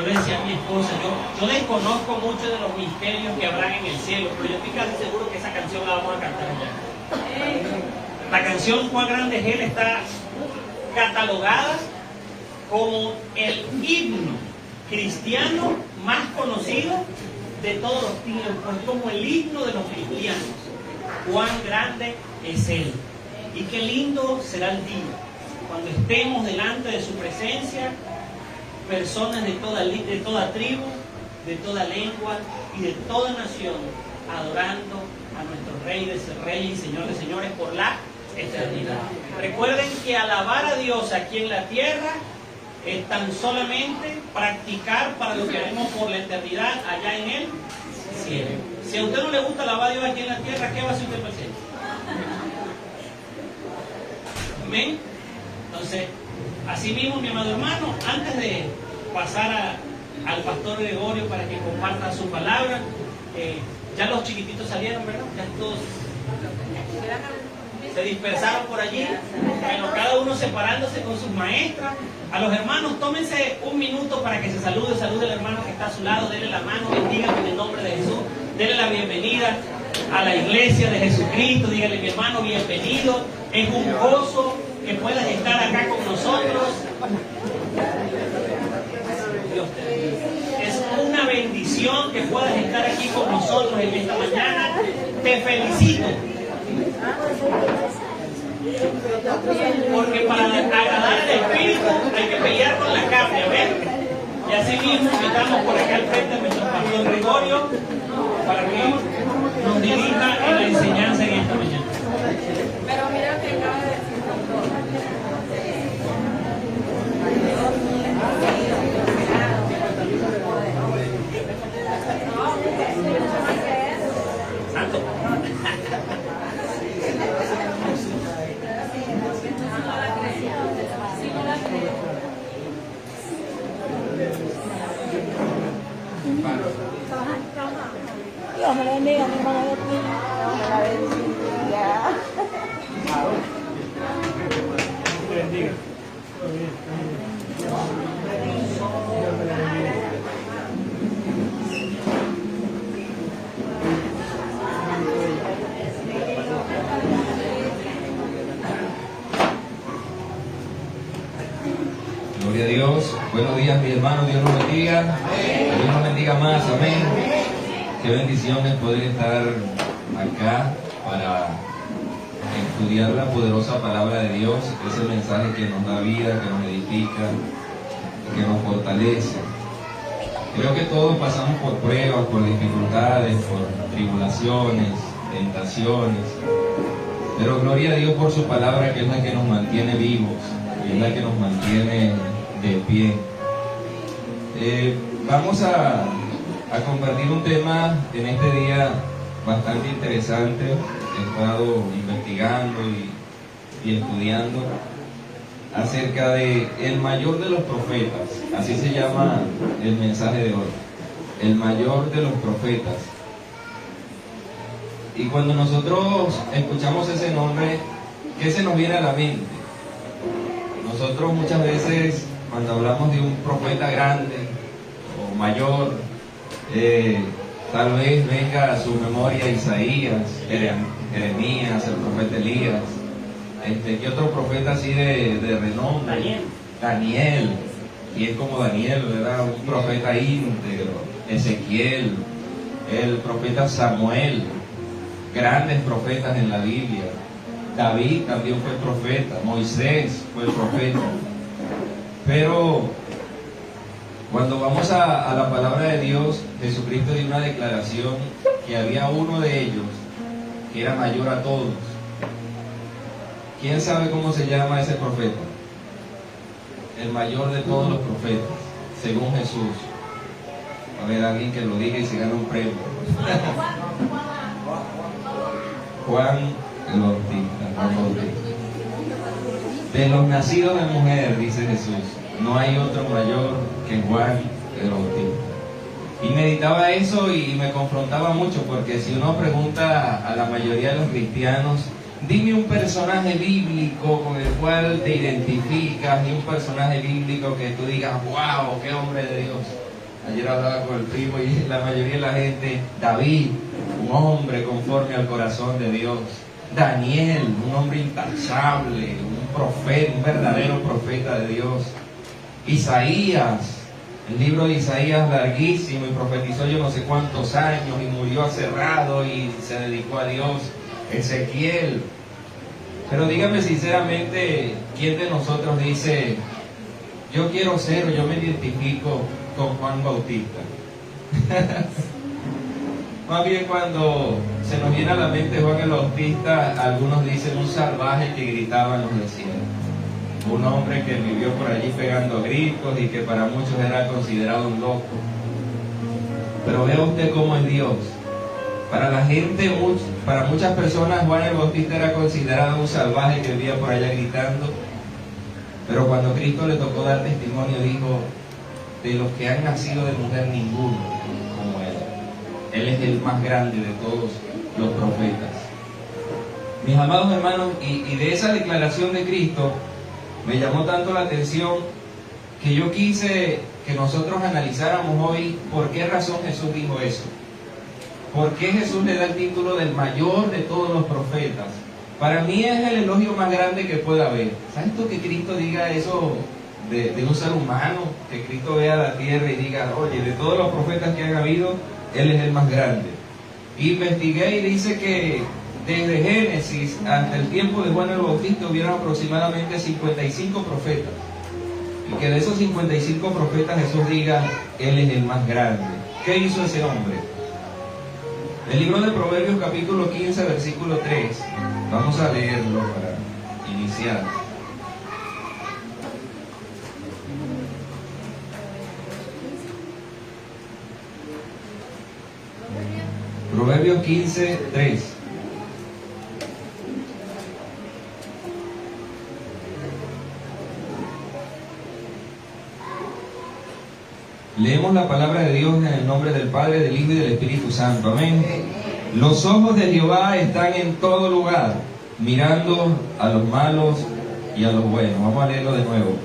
yo le decía a mi esposa, yo desconozco mucho de los misterios que habrán en el cielo, pero yo estoy casi seguro que esa canción la vamos a cantar allá. La canción Cuán grande es Él está catalogada como el himno cristiano más conocido de todos los tiempos, como el himno de los cristianos. Cuán grande es Él. Y qué lindo será el día cuando estemos delante de su presencia, personas de toda tribu, de toda lengua y de toda nación, adorando a nuestro Rey de Reyes y Señor de Señores por la eternidad. Recuerden que alabar a Dios aquí en la tierra es tan solamente practicar para lo que haremos por la eternidad allá en el cielo. Si a usted no le gusta alabar a Dios aquí en la tierra, ¿qué va a hacer usted presente? Amén. Entonces, así mismo, mi amado hermano, antes de pasar al pastor Gregorio para que comparta su palabra, ya los chiquititos salieron, ¿verdad? Ya todos se dispersaron por allí, bueno, cada uno separándose con sus maestras. A los hermanos, tómense un minuto para que se salude al hermano que está a su lado, denle la mano, bendíganlo en el nombre de Jesús, denle la bienvenida a la iglesia de Jesucristo, díganle, mi hermano, bienvenido, es un gozo que puedas estar acá con nosotros. Dios te bendiga. Es una bendición que puedas estar aquí con nosotros en esta mañana. Te felicito. Porque para agradar al Espíritu hay que pelear con la carne, ¿ves? Y así mismo invitamos por acá al frente a nuestro pastor Gregorio para que nos dirija en la enseñanza en esta mañana. Pero mira que acaba de decir Santo. Dios me bendiga, mi hermana de ti. Dios me la bendiga. Te bendiga. Gloria a Dios. Buenos días, mi hermano. Dios nos bendiga. Dios nos bendiga más. Amén. Qué bendición es poder estar acá para estudiar la poderosa palabra de Dios, ese mensaje que nos da vida, que nos edifica, que nos fortalece. Creo que todos pasamos por pruebas, por dificultades, por tribulaciones, tentaciones, pero gloria a Dios por su palabra, que es la que nos mantiene vivos, que es la que nos mantiene de pie. Vamos a compartir un tema en este día bastante interesante. He estado investigando y estudiando acerca de el mayor de los profetas. Así se llama el mensaje de hoy, el mayor de los profetas. Y cuando nosotros escuchamos ese nombre, ¿qué se nos viene a la mente? Nosotros muchas veces, cuando hablamos de un profeta grande o mayor, tal vez venga a su memoria Isaías, Jeremías, el profeta Elías, ¿qué otro profeta así de renombre? Daniel, y es como Daniel, ¿verdad? Un profeta íntegro. Ezequiel, el profeta Samuel, grandes profetas en la Biblia. David también fue profeta, Moisés fue profeta. Pero cuando vamos a la palabra de Dios, Jesucristo dio una declaración que había uno de ellos que era mayor a todos. ¿Quién sabe cómo se llama ese profeta? El mayor de todos los profetas, según Jesús. A ver, alguien que lo diga y se gana un premio. Juan el Bautista. De los nacidos de mujer, dice Jesús, no hay otro mayor que Juan el Bautista. Y meditaba eso y me confrontaba mucho, porque si uno pregunta a la mayoría de los cristianos, dime un personaje bíblico con el cual te identificas, y un personaje bíblico que tú digas, wow, qué hombre de Dios. Ayer hablaba con el primo y la mayoría de la gente, David, un hombre conforme al corazón de Dios. Daniel, un hombre intachable, un profeta, un verdadero profeta de Dios. Isaías, el libro de Isaías larguísimo y profetizó yo no sé cuántos años y murió aserrado y se dedicó a Dios. Ezequiel. Pero dígame sinceramente, ¿quién de nosotros dice, yo quiero ser o yo me identifico con Juan Bautista? Más bien cuando se nos viene a la mente Juan el Bautista, algunos dicen un salvaje que gritaba en los desiertos. Un hombre que vivió por allí pegando gritos y que para muchos era considerado un loco. Pero vea usted cómo es Dios. Para la gente, para muchas personas Juan el Bautista era considerado un salvaje que vivía por allá gritando. Pero cuando Cristo le tocó dar testimonio, dijo, de los que han nacido de mujer ninguno como él. Él es el más grande de todos los profetas. Mis amados hermanos, y de esa declaración de Cristo me llamó tanto la atención que yo quise que nosotros analizáramos hoy por qué razón Jesús dijo eso. ¿Por qué Jesús le da el título del mayor de todos los profetas? Para mí es el elogio más grande que pueda haber. ¿Sabes tú que Cristo diga eso de un ser humano? Que Cristo vea la tierra y diga, oye, de todos los profetas que han habido, Él es el más grande. Investigué y dice que desde Génesis hasta el tiempo de Juan el Bautista hubieron aproximadamente 55 profetas. Y que de esos 55 profetas Jesús diga, Él es el más grande. ¿Qué hizo ese hombre? El libro de Proverbios capítulo 15 versículo 3. Vamos a leerlo para iniciar. Proverbios 15, 3. Leemos la palabra de Dios en el nombre del Padre, del Hijo y del Espíritu Santo. Amén. Los ojos de Jehová están en todo lugar, mirando a los malos y a los buenos. Vamos a leerlo de nuevo.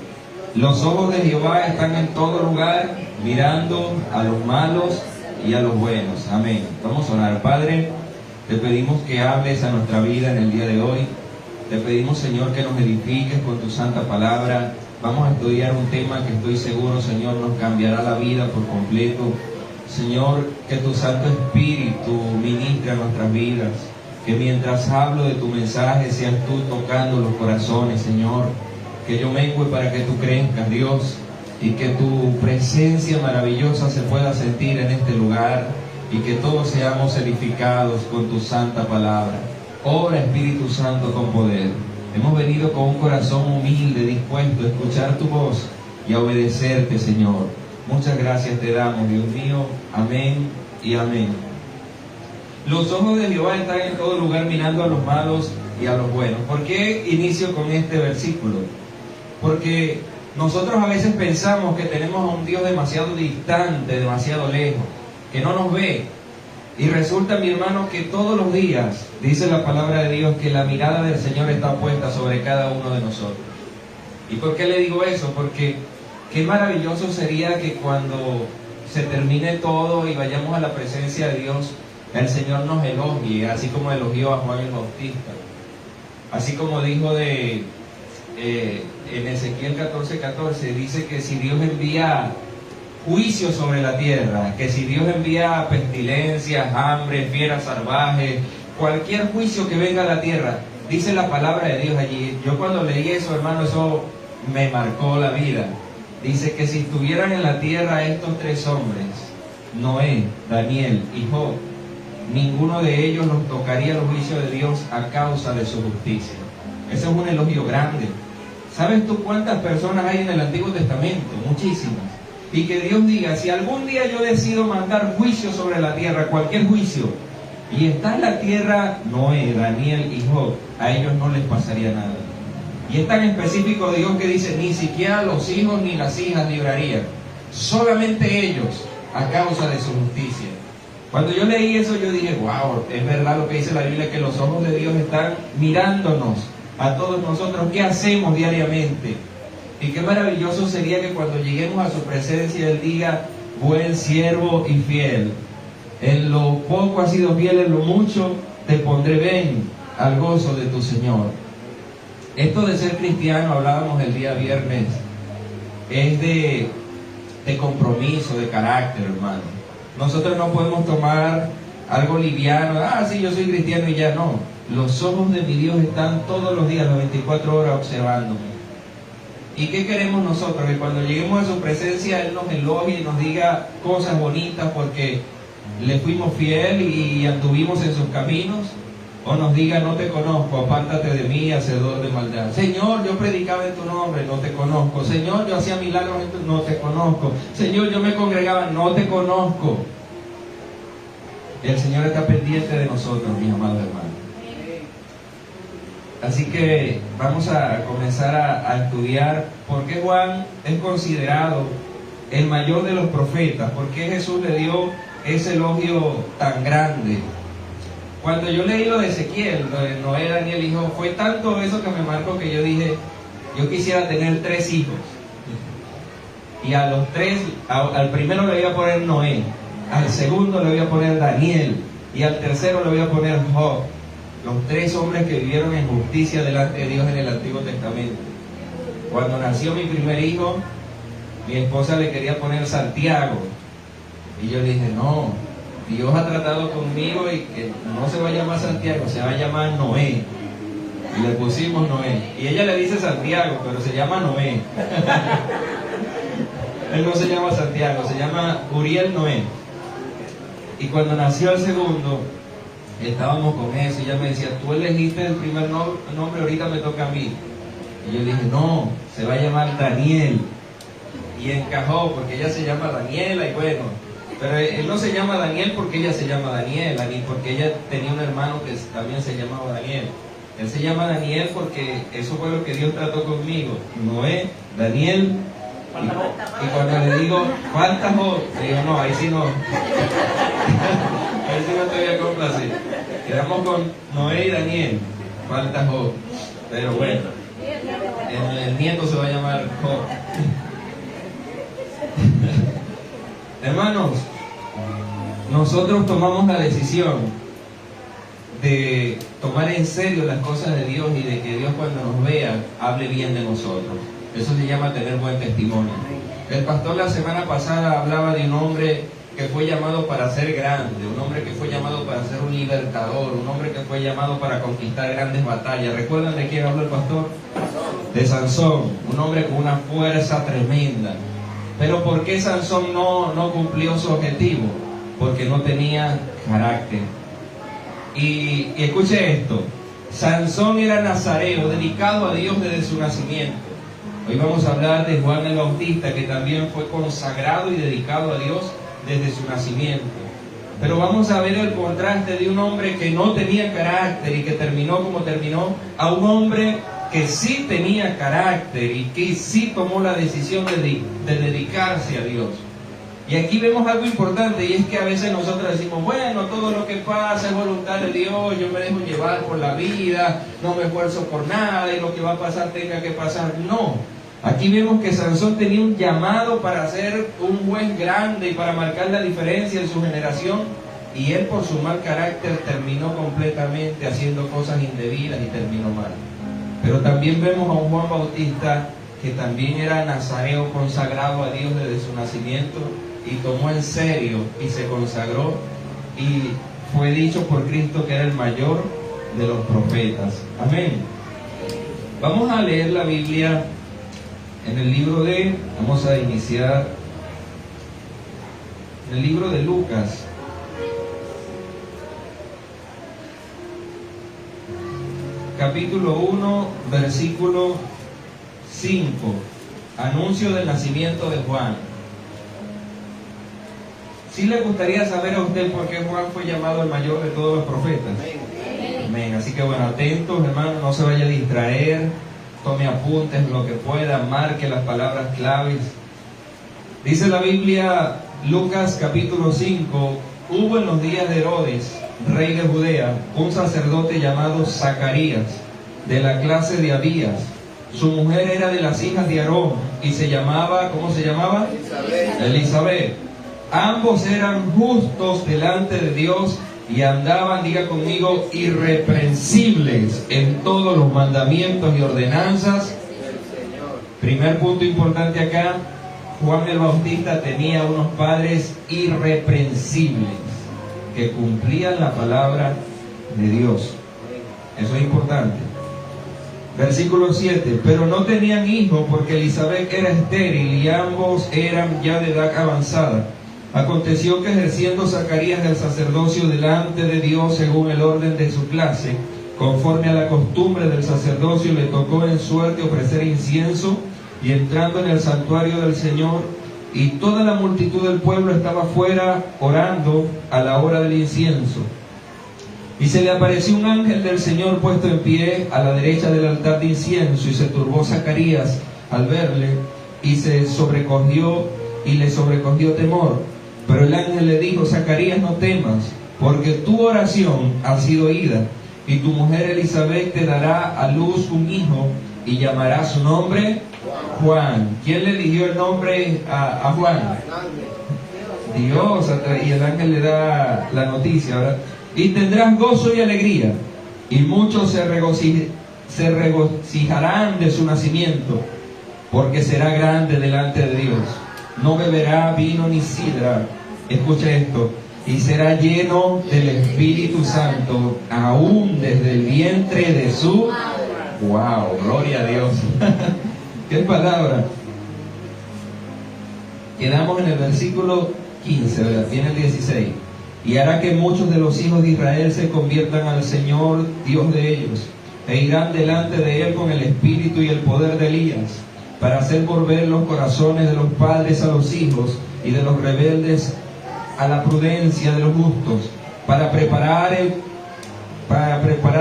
Los ojos de Jehová están en todo lugar, mirando a los malos y a los buenos. Amén. Vamos a orar. Padre, te pedimos que hables a nuestra vida en el día de hoy. Te pedimos, Señor, que nos edifiques con tu santa palabra. Vamos a estudiar un tema que estoy seguro, Señor, nos cambiará la vida por completo. Señor, que tu Santo Espíritu ministre a nuestras vidas. Que mientras hablo de tu mensaje seas tú tocando los corazones, Señor. Que yo mengue para que tú crezcas, Dios. Y que tu presencia maravillosa se pueda sentir en este lugar. Y que todos seamos edificados con tu santa palabra. Obra, Espíritu Santo, con poder. Hemos venido con un corazón humilde, dispuesto a escuchar tu voz y a obedecerte, Señor. Muchas gracias te damos, Dios mío. Amén y amén. Los ojos de Jehová están en todo lugar mirando a los malos y a los buenos. ¿Por qué inicio con este versículo? Porque nosotros a veces pensamos que tenemos a un Dios demasiado distante, demasiado lejos, que no nos ve. Y resulta, mi hermano, que todos los días, dice la palabra de Dios, que la mirada del Señor está puesta sobre cada uno de nosotros. ¿Y por qué le digo eso? Porque qué maravilloso sería que cuando se termine todo y vayamos a la presencia de Dios, el Señor nos elogie, así como elogió a Juan el Bautista. Así como dijo en Ezequiel 14:14, dice que si Dios envía juicio sobre la tierra, que si Dios envía pestilencias, hambre, fieras salvajes, cualquier juicio que venga a la tierra, dice la palabra de Dios allí. Yo cuando leí eso, hermano, eso me marcó la vida. Dice que si estuvieran en la tierra estos tres hombres, Noé, Daniel y Job, ninguno de ellos los tocaría el juicio de Dios a causa de su justicia. Ese es un elogio grande. ¿Sabes tú cuántas personas hay en el Antiguo Testamento? Muchísimas. Y que Dios diga, si algún día yo decido mandar juicio sobre la tierra, cualquier juicio, y está en la tierra Noé, Daniel y Job, a ellos no les pasaría nada. Y es tan específico Dios que dice, ni siquiera los hijos ni las hijas librarían, solamente ellos, a causa de su justicia. Cuando yo leí eso, yo dije, wow, es verdad lo que dice la Biblia, que los ojos de Dios están mirándonos a todos nosotros, ¿qué hacemos diariamente? Y qué maravilloso sería que cuando lleguemos a su presencia, Él diga, buen siervo y fiel. En lo poco has sido fiel, en lo mucho te pondré, ven al gozo de tu Señor. Esto de ser cristiano, hablábamos el día viernes, es de compromiso, de carácter, hermano. Nosotros no podemos tomar algo liviano, sí, yo soy cristiano y ya no. Los ojos de mi Dios están todos los días, las 24 horas observándome. ¿Y qué queremos nosotros? Que cuando lleguemos a su presencia Él nos elogie y nos diga cosas bonitas porque le fuimos fiel y anduvimos en sus caminos, o nos diga, no te conozco, apártate de mí, hacedor de maldad. Señor, yo predicaba en tu nombre, no te conozco. Señor, yo hacía milagros en tu nombre, no te conozco. Señor, yo me congregaba, no te conozco. El Señor está pendiente de nosotros, mis amados hermanos. Así que vamos a comenzar a estudiar por qué Juan es considerado el mayor de los profetas, por qué Jesús le dio ese elogio tan grande. Cuando yo leí lo de Ezequiel, lo de Noé, Daniel, hijo, fue tanto eso que me marcó que yo dije, yo quisiera tener 3 hijos. Y a los 3, al primero le voy a poner Noé, al segundo le voy a poner Daniel, y al tercero le voy a poner Job. Los 3 hombres que vivieron en justicia delante de Dios en el Antiguo Testamento. Cuando nació mi primer hijo, mi esposa le quería poner Santiago. Y yo dije, no, Dios ha tratado conmigo y que no se va a llamar Santiago, se va a llamar Noé. Y le pusimos Noé. Y ella le dice Santiago, pero se llama Noé. Él no se llama Santiago, se llama Uriel Noé. Y cuando nació el segundo, estábamos con eso y ella me decía, tú elegiste el primer nombre, ahorita me toca a mí. Y yo dije, no, se va a llamar Daniel. Y encajó porque ella se llama Daniela y bueno, pero él no se llama Daniel porque ella se llama Daniela, ni porque ella tenía un hermano que también se llamaba Daniel. Él se llama Daniel porque eso fue lo que Dios trató conmigo. Noé, Daniel, y cuando le digo, falta Job, le digo, no, ahí sí no. Ahí sí no te voy a complacer. Quedamos con Noé y Daniel, falta Job. Pero bueno, el nieto se va a llamar Job. Hermanos, nosotros tomamos la decisión de tomar en serio las cosas de Dios y de que Dios cuando nos vea hable bien de nosotros. Eso se llama tener buen testimonio. El pastor la semana pasada hablaba de un hombre que fue llamado para ser grande, un hombre que fue llamado para ser un libertador, un hombre que fue llamado para conquistar grandes batallas. ¿Recuerdan de quién habló el pastor? De Sansón, un hombre con una fuerza tremenda. Pero ¿por qué Sansón no cumplió su objetivo? Porque no tenía carácter. Y escuche esto, Sansón era nazareo, dedicado a Dios desde su nacimiento. Hoy vamos a hablar de Juan el Bautista, que también fue consagrado y dedicado a Dios desde su nacimiento. Pero vamos a ver el contraste de un hombre que no tenía carácter y que terminó como terminó, a un hombre que sí tenía carácter y que sí tomó la decisión de dedicarse a Dios. Y aquí vemos algo importante, y es que a veces nosotros decimos, bueno, todo lo que pasa es voluntad de Dios, yo me dejo llevar por la vida, no me esfuerzo por nada, y lo que va a pasar tenga que pasar. No, aquí vemos que Sansón tenía un llamado para ser un juez grande y para marcar la diferencia en su generación, y él por su mal carácter terminó completamente haciendo cosas indebidas y terminó mal. Pero también vemos a un Juan Bautista que también era nazareo, consagrado a Dios desde su nacimiento, y tomó en serio y se consagró, y fue dicho por Cristo que era el mayor de los profetas. Amén. Vamos a leer la Biblia en el libro de, vamos a iniciar en el libro de Lucas. Capítulo 1, versículo 5. Anuncio del nacimiento de Juan. ¿Sí le gustaría saber a usted por qué Juan fue llamado el mayor de todos los profetas? Amén. Así que bueno, atentos hermanos, no se vaya a distraer, tome apuntes lo que pueda, marque las palabras claves. Dice la Biblia, Lucas capítulo 5, hubo en los días de Herodes, rey de Judea, un sacerdote llamado Zacarías, de la clase de Abías. Su mujer era de las hijas de Aarón y se llamaba, ¿cómo se llamaba? Elizabeth. Ambos eran justos delante de Dios y andaban, diga conmigo, irreprensibles en todos los mandamientos y ordenanzas. Primer punto importante acá, Juan el Bautista tenía unos padres irreprensibles que cumplían la palabra de Dios. Eso es importante. Versículo 7, pero no tenían hijo porque Elizabeth era estéril y ambos eran ya de edad avanzada. Aconteció que ejerciendo Zacarías el sacerdocio delante de Dios según el orden de su clase, conforme a la costumbre del sacerdocio, le tocó en suerte ofrecer incienso, y entrando en el santuario del Señor, y toda la multitud del pueblo estaba fuera orando a la hora del incienso. Y se le apareció un ángel del Señor puesto en pie a la derecha del altar de incienso, y se turbó Zacarías al verle, y le sobrecogió temor. Pero el ángel le dijo: Zacarías, no temas, porque tu oración ha sido oída, y tu mujer Elizabeth te dará a luz un hijo, y llamará su nombre Juan. ¿Quién le eligió el nombre a Juan? Dios. Y el ángel le da la noticia, ¿verdad? Y tendrás gozo y alegría, y muchos se regocijarán de su nacimiento, porque será grande delante de Dios. No beberá vino ni sidra, escucha esto, y será lleno del Espíritu Santo, aún desde el vientre de su... ¡Wow! ¡Gloria a Dios! ¡Qué palabra! Quedamos en el versículo 15, ¿verdad? Viene el 16. Y hará que muchos de los hijos de Israel se conviertan al Señor, Dios de ellos, e irán delante de Él con el espíritu y el poder de Elías, para hacer volver los corazones de los padres a los hijos y de los rebeldes a la prudencia de los justos, para preparar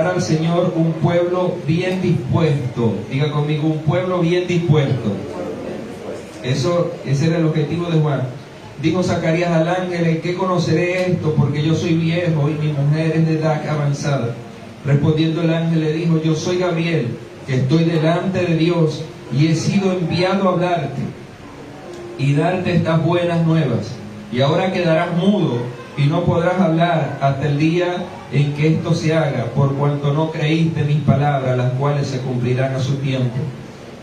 al Señor un pueblo bien dispuesto. Diga conmigo, un pueblo bien dispuesto. Ese era el objetivo de Juan. Dijo Zacarías al ángel: ¿en qué conoceré esto? Porque yo soy viejo y mi mujer es de edad avanzada. Respondiendo el ángel le dijo: yo soy Gabriel, que estoy delante de Dios, y he sido enviado a hablarte y darte estas buenas nuevas. Y ahora quedarás mudo y no podrás hablar hasta el día en que esto se haga, por cuanto no creíste mis palabras, las cuales se cumplirán a su tiempo.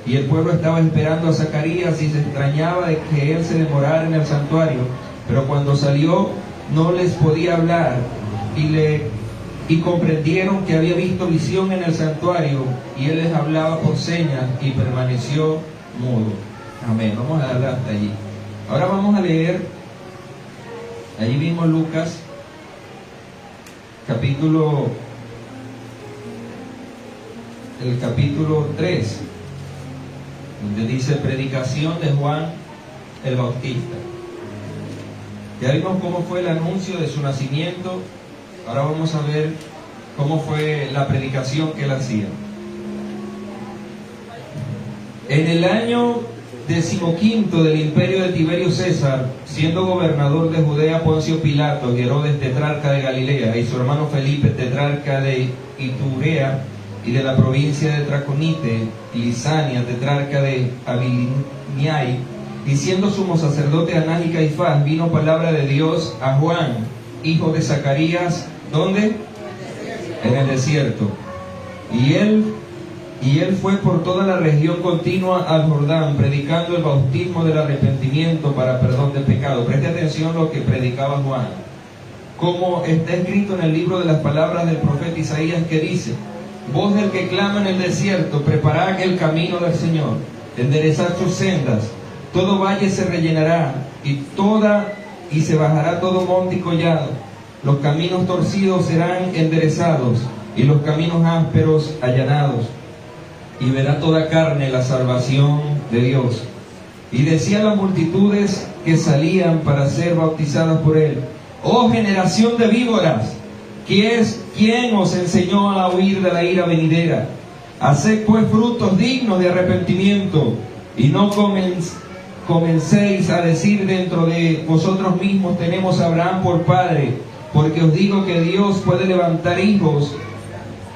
Y el pueblo estaba esperando a Zacarías y se extrañaba de que él se demorara en el santuario. Pero cuando salió no les podía hablar, y comprendieron que había visto visión en el santuario, y él les hablaba por señas y permaneció mudo. Amén. Vamos a darle hasta allí. Ahora vamos a leer allí mismo Lucas capítulo 3, donde dice predicación de Juan el Bautista. Ya vimos cómo fue el anuncio de su nacimiento. Ahora vamos a ver cómo fue la predicación que él hacía. En el año 15 del imperio de Tiberio César, siendo gobernador de Judea Poncio Pilato, y Herodes tetrarca de Galilea, y su hermano Felipe tetrarca de Iturea y de la provincia de Traconite, y Lisania tetrarca de Abiliniai, y siendo sumo sacerdote Anás y Caifás, vino palabra de Dios a Juan, hijo de Zacarías, ¿dónde? En el desierto. Y él fue por toda la región continua al Jordán, predicando el bautismo del arrepentimiento para perdón de pecado. Preste atención a lo que predicaba Juan. Como está escrito en el libro de las palabras del profeta Isaías, que dice: voz del que clama en el desierto, preparad el camino del Señor, enderezad sus sendas, todo valle se rellenará, y se bajará todo monte y collado, los caminos torcidos serán enderezados, y los caminos ásperos allanados, y verá toda carne la salvación de Dios. Y decía a las multitudes que salían para ser bautizadas por él: oh generación de víboras, ¿quién os enseñó a huir de la ira venidera? Haced pues frutos dignos de arrepentimiento, y no comencéis a decir dentro de vosotros mismos: tenemos a Abraham por padre, porque os digo que Dios puede levantar hijos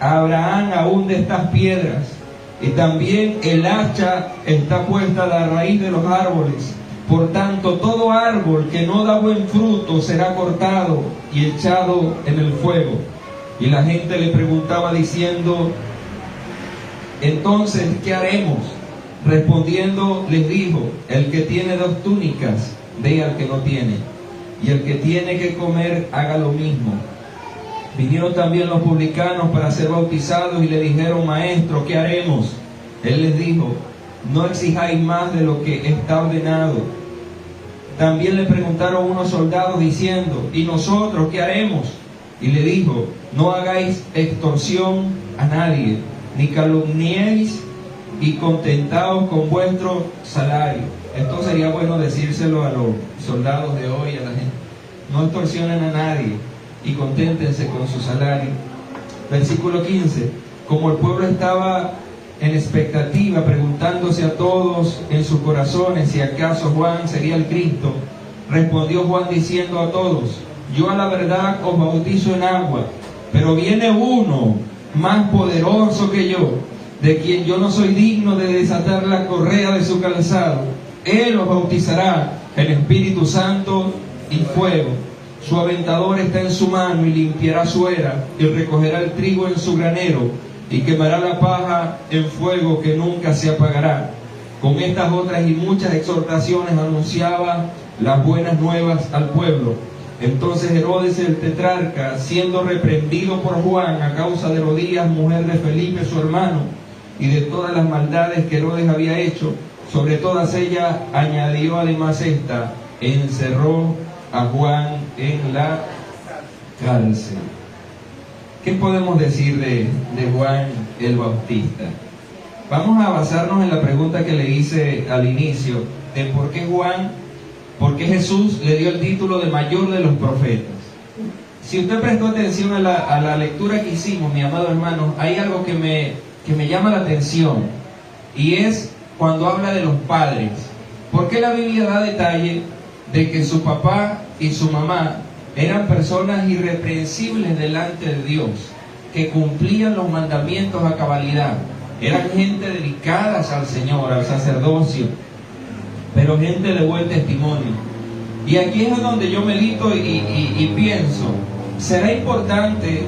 a Abraham aún de estas piedras. Y también el hacha está puesta a la raíz de los árboles. Por tanto, todo árbol que no da buen fruto será cortado y echado en el fuego. Y la gente le preguntaba diciendo: entonces, ¿qué haremos? Respondiendo les dijo: el que tiene 2 túnicas, dé al que no tiene, y el que tiene que comer, haga lo mismo. Vinieron también los publicanos para ser bautizados y le dijeron: maestro, ¿qué haremos? Él les dijo: no exijáis más de lo que está ordenado. También le preguntaron unos soldados diciendo: ¿y nosotros qué haremos? Y le dijo: no hagáis extorsión a nadie, ni calumniéis, y contentaos con vuestro salario. Esto sería bueno decírselo a los soldados de hoy, a la gente. No extorsionen a nadie y conténtense con su salario. Versículo 15. Como el pueblo estaba en expectativa, preguntándose a todos en sus corazones si acaso Juan sería el Cristo, respondió Juan diciendo a todos: yo a la verdad os bautizo en agua, pero viene uno más poderoso que yo, de quien yo no soy digno de desatar la correa de su calzado. Él os bautizará en Espíritu Santo y fuego. Su aventador está en su mano y limpiará su era y recogerá el trigo en su granero y quemará la paja en fuego que nunca se apagará. Con estas otras y muchas exhortaciones anunciaba las buenas nuevas al pueblo. Entonces Herodes el tetrarca, siendo reprendido por Juan a causa de Herodías, mujer de Felipe su hermano, y de todas las maldades que Herodes había hecho, sobre todas ellas añadió además esta: encerró a Juan en la cárcel. ¿Qué podemos decir de Juan el Bautista? Vamos a basarnos en la pregunta que le hice al inicio, de por qué Jesús le dio el título de mayor de los profetas. Si usted prestó atención a la lectura que hicimos, mi amado hermano, hay algo que me llama la atención, y es cuando habla de los padres. ¿Por qué la Biblia da detalle de que su papá y su mamá eran personas irreprensibles delante de Dios, que cumplían los mandamientos a cabalidad? Eran gente dedicadas al Señor, al sacerdocio, pero gente de buen testimonio. Y aquí es donde yo medito y pienso: ¿será importante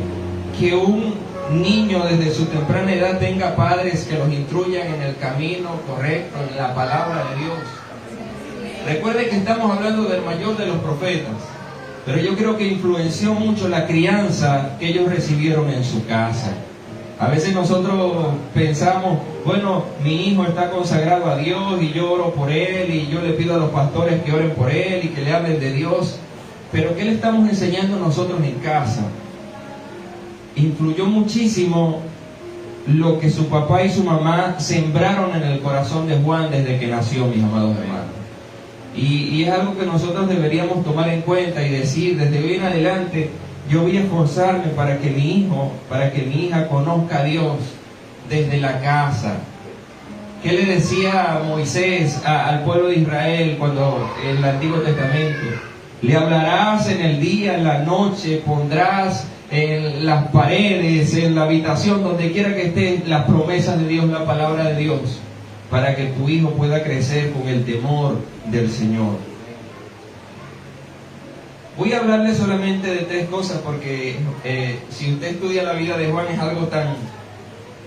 que un niño desde su temprana edad tenga padres que los instruyan en el camino correcto, en la palabra de Dios? Recuerde que estamos hablando del mayor de los profetas, pero yo creo que influenció mucho la crianza que ellos recibieron en su casa. A veces nosotros pensamos: bueno, mi hijo está consagrado a Dios y yo oro por él y yo le pido a los pastores que oren por él y que le hablen de Dios. Pero ¿qué le estamos enseñando nosotros en casa? Influyó muchísimo lo que su papá y su mamá sembraron en el corazón de Juan desde que nació, mis amados hermanos. Y es algo que nosotros deberíamos tomar en cuenta y decir: desde hoy en adelante yo voy a esforzarme para que mi hijo, para que mi hija conozca a Dios desde la casa. ¿Qué le decía Moisés al pueblo de Israel cuando en el Antiguo Testamento? Le hablarás en el día, en la noche, pondrás en las paredes, en la habitación, donde quiera que esté, las promesas de Dios, la palabra de Dios, para que tu hijo pueda crecer con el temor del Señor. Voy a hablarle solamente de 3 cosas porque si usted estudia la vida de Juan es algo tan...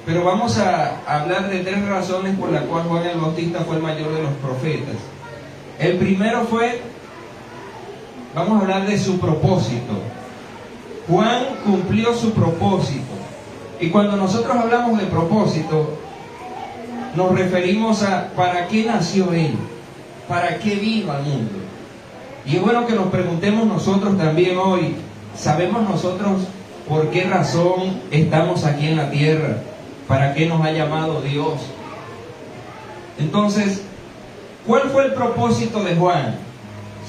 Pero vamos a hablar de 3 razones por las cuales Juan el Bautista fue el mayor de los profetas. El primero fue, vamos a hablar de su propósito. Juan cumplió su propósito. Y cuando nosotros hablamos de propósito, nos referimos a ¿para qué nació él? ¿Para qué vino al mundo? Y es bueno que nos preguntemos nosotros también hoy: ¿sabemos nosotros por qué razón estamos aquí en la tierra? ¿Para qué nos ha llamado Dios? Entonces, ¿cuál fue el propósito de Juan?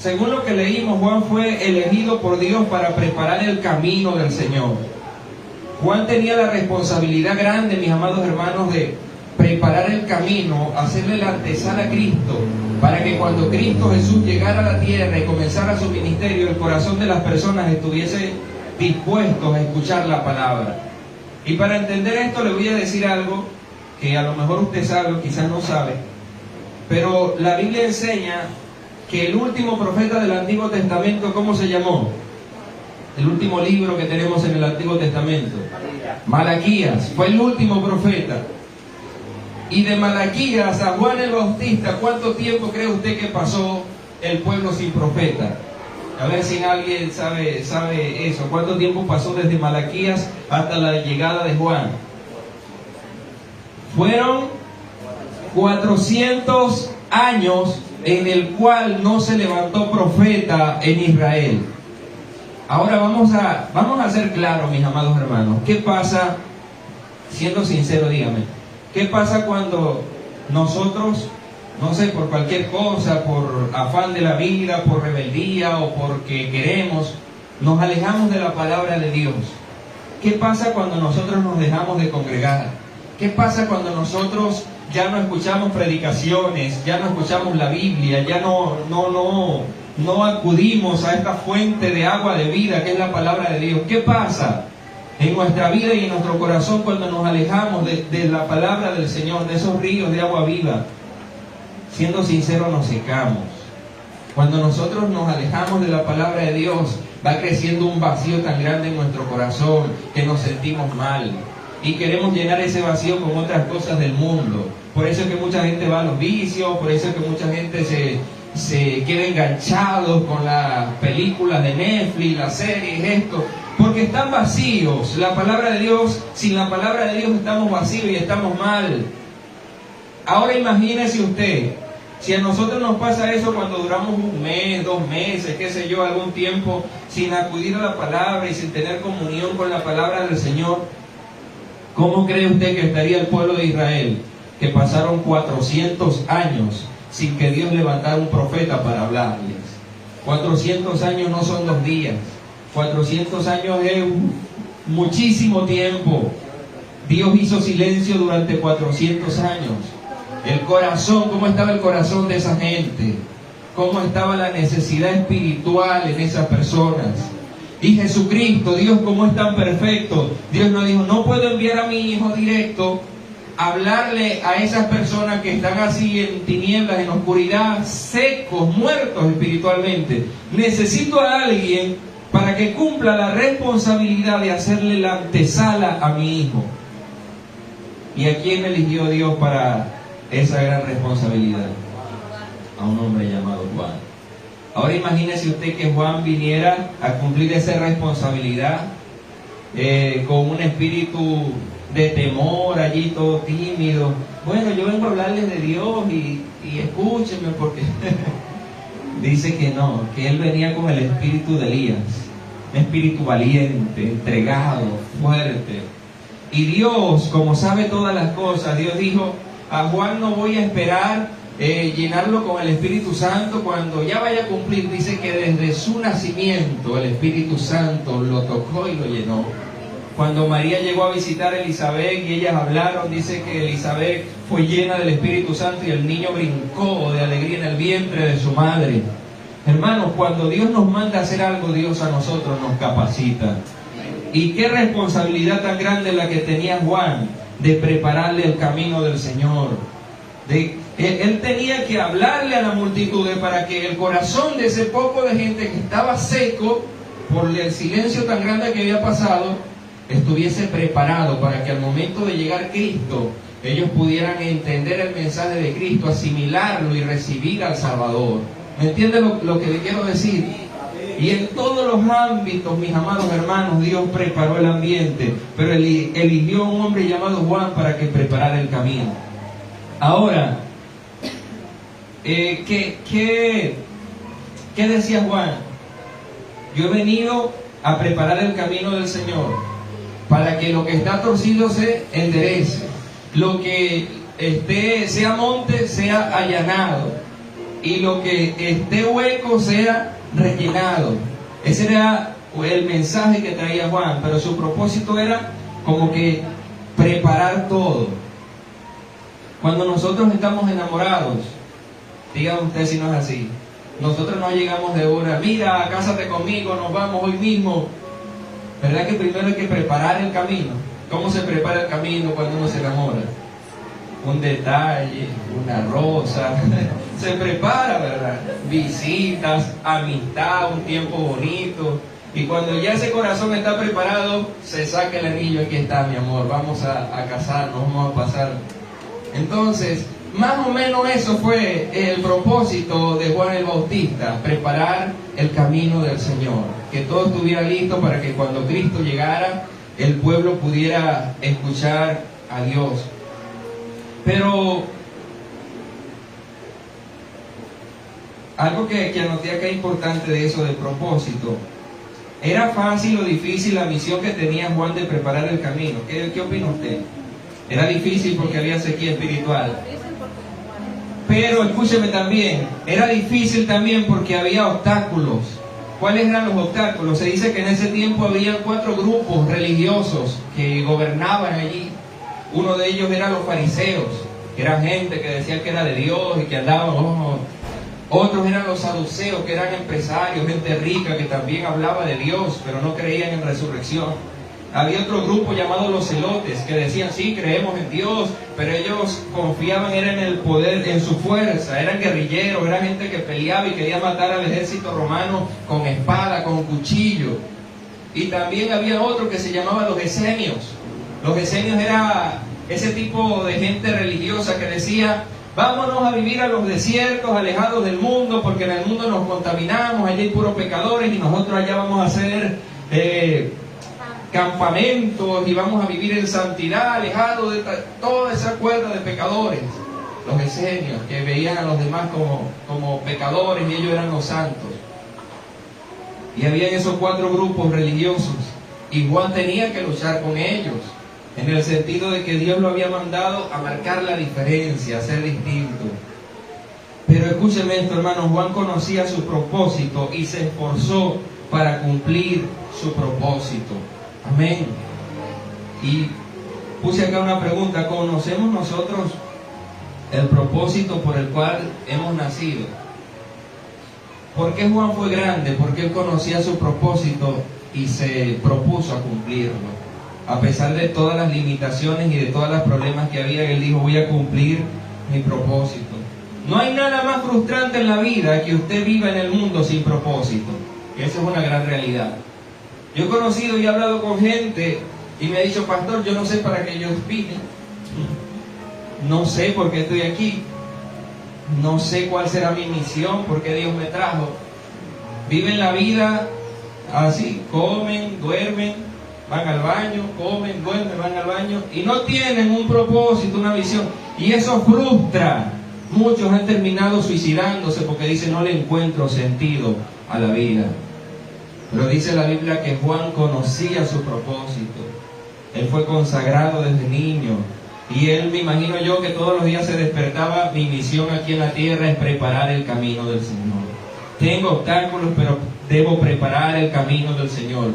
Según lo que leímos, Juan fue elegido por Dios para preparar el camino del Señor. Juan tenía la responsabilidad grande, mis amados hermanos, de preparar el camino, hacerle la antesala a Cristo, para que cuando Cristo Jesús llegara a la tierra y comenzara su ministerio, el corazón de las personas estuviese dispuestos a escuchar la palabra. Y para entender esto le voy a decir algo que a lo mejor usted sabe o quizás no sabe, pero la Biblia enseña que el último profeta del Antiguo Testamento, ¿cómo se llamó? El último libro que tenemos en el Antiguo Testamento, Malaquías, fue el último profeta. Y de Malaquías a Juan el Bautista, ¿cuánto tiempo cree usted que pasó el pueblo sin profeta? A ver si alguien sabe eso. ¿Cuánto tiempo pasó desde Malaquías hasta la llegada de Juan? Fueron 400 años en el cual no se levantó profeta en Israel. Ahora vamos a ser claros, mis amados hermanos. ¿Qué pasa, siendo sincero, dígame, qué pasa cuando nosotros, no sé, por cualquier cosa, por afán de la vida, por rebeldía o porque queremos, nos alejamos de la palabra de Dios? ¿Qué pasa cuando nosotros nos dejamos de congregar? ¿Qué pasa cuando nosotros ya no escuchamos predicaciones, ya no escuchamos la Biblia, ya no acudimos a esta fuente de agua de vida que es la palabra de Dios? ¿Qué pasa en nuestra vida y en nuestro corazón cuando nos alejamos de la palabra del Señor, de esos ríos de agua viva? Siendo sinceros, nos secamos. Cuando nosotros nos alejamos de la palabra de Dios, va creciendo un vacío tan grande en nuestro corazón que nos sentimos mal y queremos llenar ese vacío con otras cosas del mundo. Por eso es que mucha gente va a los vicios, por eso es que mucha gente se queda enganchado con las películas de Netflix, las series, esto, porque están vacíos. La palabra de Dios, sin la palabra de Dios estamos vacíos y estamos mal. Ahora imagínese usted, si a nosotros nos pasa eso cuando duramos un mes, 2 meses, qué sé yo, algún tiempo, sin acudir a la palabra y sin tener comunión con la palabra del Señor, ¿cómo cree usted que estaría el pueblo de Israel, que pasaron 400 años sin que Dios levantara un profeta para hablarles? 400 años no son 2 días, 400 años es muchísimo tiempo. Dios hizo silencio durante 400 años. El corazón, ¿cómo estaba el corazón de esa gente? ¿Cómo estaba la necesidad espiritual en esas personas? Y Jesucristo, Dios como es tan perfecto, Dios nos dijo, no puedo enviar a mi Hijo directo a hablarle a esas personas que están así en tinieblas, en oscuridad, secos, muertos espiritualmente. Necesito a alguien para que cumpla la responsabilidad de hacerle la antesala a mi Hijo. ¿Y a quién eligió Dios para esa gran responsabilidad? A un hombre llamado Juan. Ahora imagínese usted que Juan viniera a cumplir esa responsabilidad con un espíritu de temor, allí todo tímido. Bueno, yo vengo a hablarles de Dios y escúchenme, porque dice que no, que él venía con el espíritu de Elías, un espíritu valiente, entregado, fuerte. Y Dios, como sabe todas las cosas, Dios dijo, a Juan no voy a esperar llenarlo con el Espíritu Santo cuando ya vaya a cumplir. Dice que desde su nacimiento el Espíritu Santo lo tocó y lo llenó. Cuando María llegó a visitar a Elizabeth y ellas hablaron, dice que Elizabeth fue llena del Espíritu Santo y el niño brincó de alegría en el vientre de su madre. Hermanos, cuando Dios nos manda a hacer algo, Dios a nosotros nos capacita. Y qué responsabilidad tan grande la que tenía Juan de prepararle el camino del Señor. Él tenía que hablarle a la multitud para que el corazón de ese poco de gente que estaba seco por el silencio tan grande que había pasado, estuviese preparado para que al momento de llegar Cristo, ellos pudieran entender el mensaje de Cristo, asimilarlo y recibir al Salvador. ¿Me entiende lo que le quiero decir? Y en todos los ámbitos, mis amados hermanos, Dios preparó el ambiente, pero eligió a un hombre llamado Juan para que preparara el camino. Ahora, ¿qué decía Juan? Yo he venido a preparar el camino del Señor, para que lo que está torcido se enderece, lo que sea monte sea allanado, y lo que esté hueco sea rellenado. Ese era el mensaje que traía Juan, pero su propósito era como que preparar todo. Cuando nosotros estamos enamorados, dígame usted si no es así, nosotros no llegamos de una, mira, cásate conmigo, nos vamos hoy mismo. ¿Verdad que primero hay que preparar el camino? ¿Cómo se prepara el camino cuando uno se enamora? Un detalle, una rosa, se prepara, ¿verdad? Visitas, amistad, un tiempo bonito. Y cuando ya ese corazón está preparado, se saca el anillo. Aquí está, mi amor, vamos a casarnos, vamos a pasar. Entonces, más o menos eso fue el propósito de Juan el Bautista, preparar el camino del Señor, que todo estuviera listo para que cuando Cristo llegara, el pueblo pudiera escuchar a Dios. Pero algo que anoté acá importante de eso del propósito, ¿era fácil o difícil la misión que tenía Juan de preparar el camino? ¿Qué opina usted? Era difícil porque había sequía espiritual. Pero escúcheme también, era difícil también porque había obstáculos. ¿Cuáles eran los obstáculos? Se dice que en ese tiempo había 4 grupos religiosos que gobernaban allí. Uno de ellos eran los fariseos, que eran gente que decía que era de Dios y que andaban. Otros eran los saduceos, que eran empresarios, gente rica que también hablaba de Dios, pero no creían en resurrección. Había otro grupo llamado los celotes, que decían, sí, creemos en Dios, pero ellos confiaban era en el poder, en su fuerza, eran guerrilleros, era gente que peleaba y quería matar al ejército romano con espada, con cuchillo. Y también había otro que se llamaba los esenios. Los esenios era ese tipo de gente religiosa que decía, vámonos a vivir a los desiertos, alejados del mundo, porque en el mundo nos contaminamos, allá hay puros pecadores y nosotros allá vamos a hacer campamentos y vamos a vivir en santidad, alejados de toda esa cuerda de pecadores. Los esenios, que veían a los demás como pecadores y ellos eran los santos. Y había esos 4 grupos religiosos y Juan tenía que luchar con ellos, en el sentido de que Dios lo había mandado a marcar la diferencia, a ser distinto. Pero escúcheme esto, hermano, Juan conocía su propósito y se esforzó para cumplir su propósito. Amén. Y puse acá una pregunta, ¿conocemos nosotros el propósito por el cual hemos nacido? ¿Por qué Juan fue grande? Porque él conocía su propósito y se propuso a cumplirlo. A pesar de todas las limitaciones y de todos los problemas que había, él dijo, voy a cumplir mi propósito. No hay nada más frustrante en la vida que usted viva en el mundo sin propósito. Esa es una gran realidad. Yo he conocido y he hablado con gente y me ha dicho, pastor, yo no sé para qué yo vine. No sé por qué estoy aquí. No sé cuál será mi misión, por qué Dios me trajo. Viven la vida así, comen, duermen, van al baño, comen, duermen, van al baño y no tienen un propósito, una visión. Y eso frustra. Muchos han terminado suicidándose porque dicen, no le encuentro sentido a la vida. Pero dice la Biblia que Juan conocía su propósito. Él fue consagrado desde niño. Y él, me imagino yo, que todos los días se despertaba, mi misión aquí en la tierra es preparar el camino del Señor. Tengo obstáculos, pero debo preparar el camino del Señor.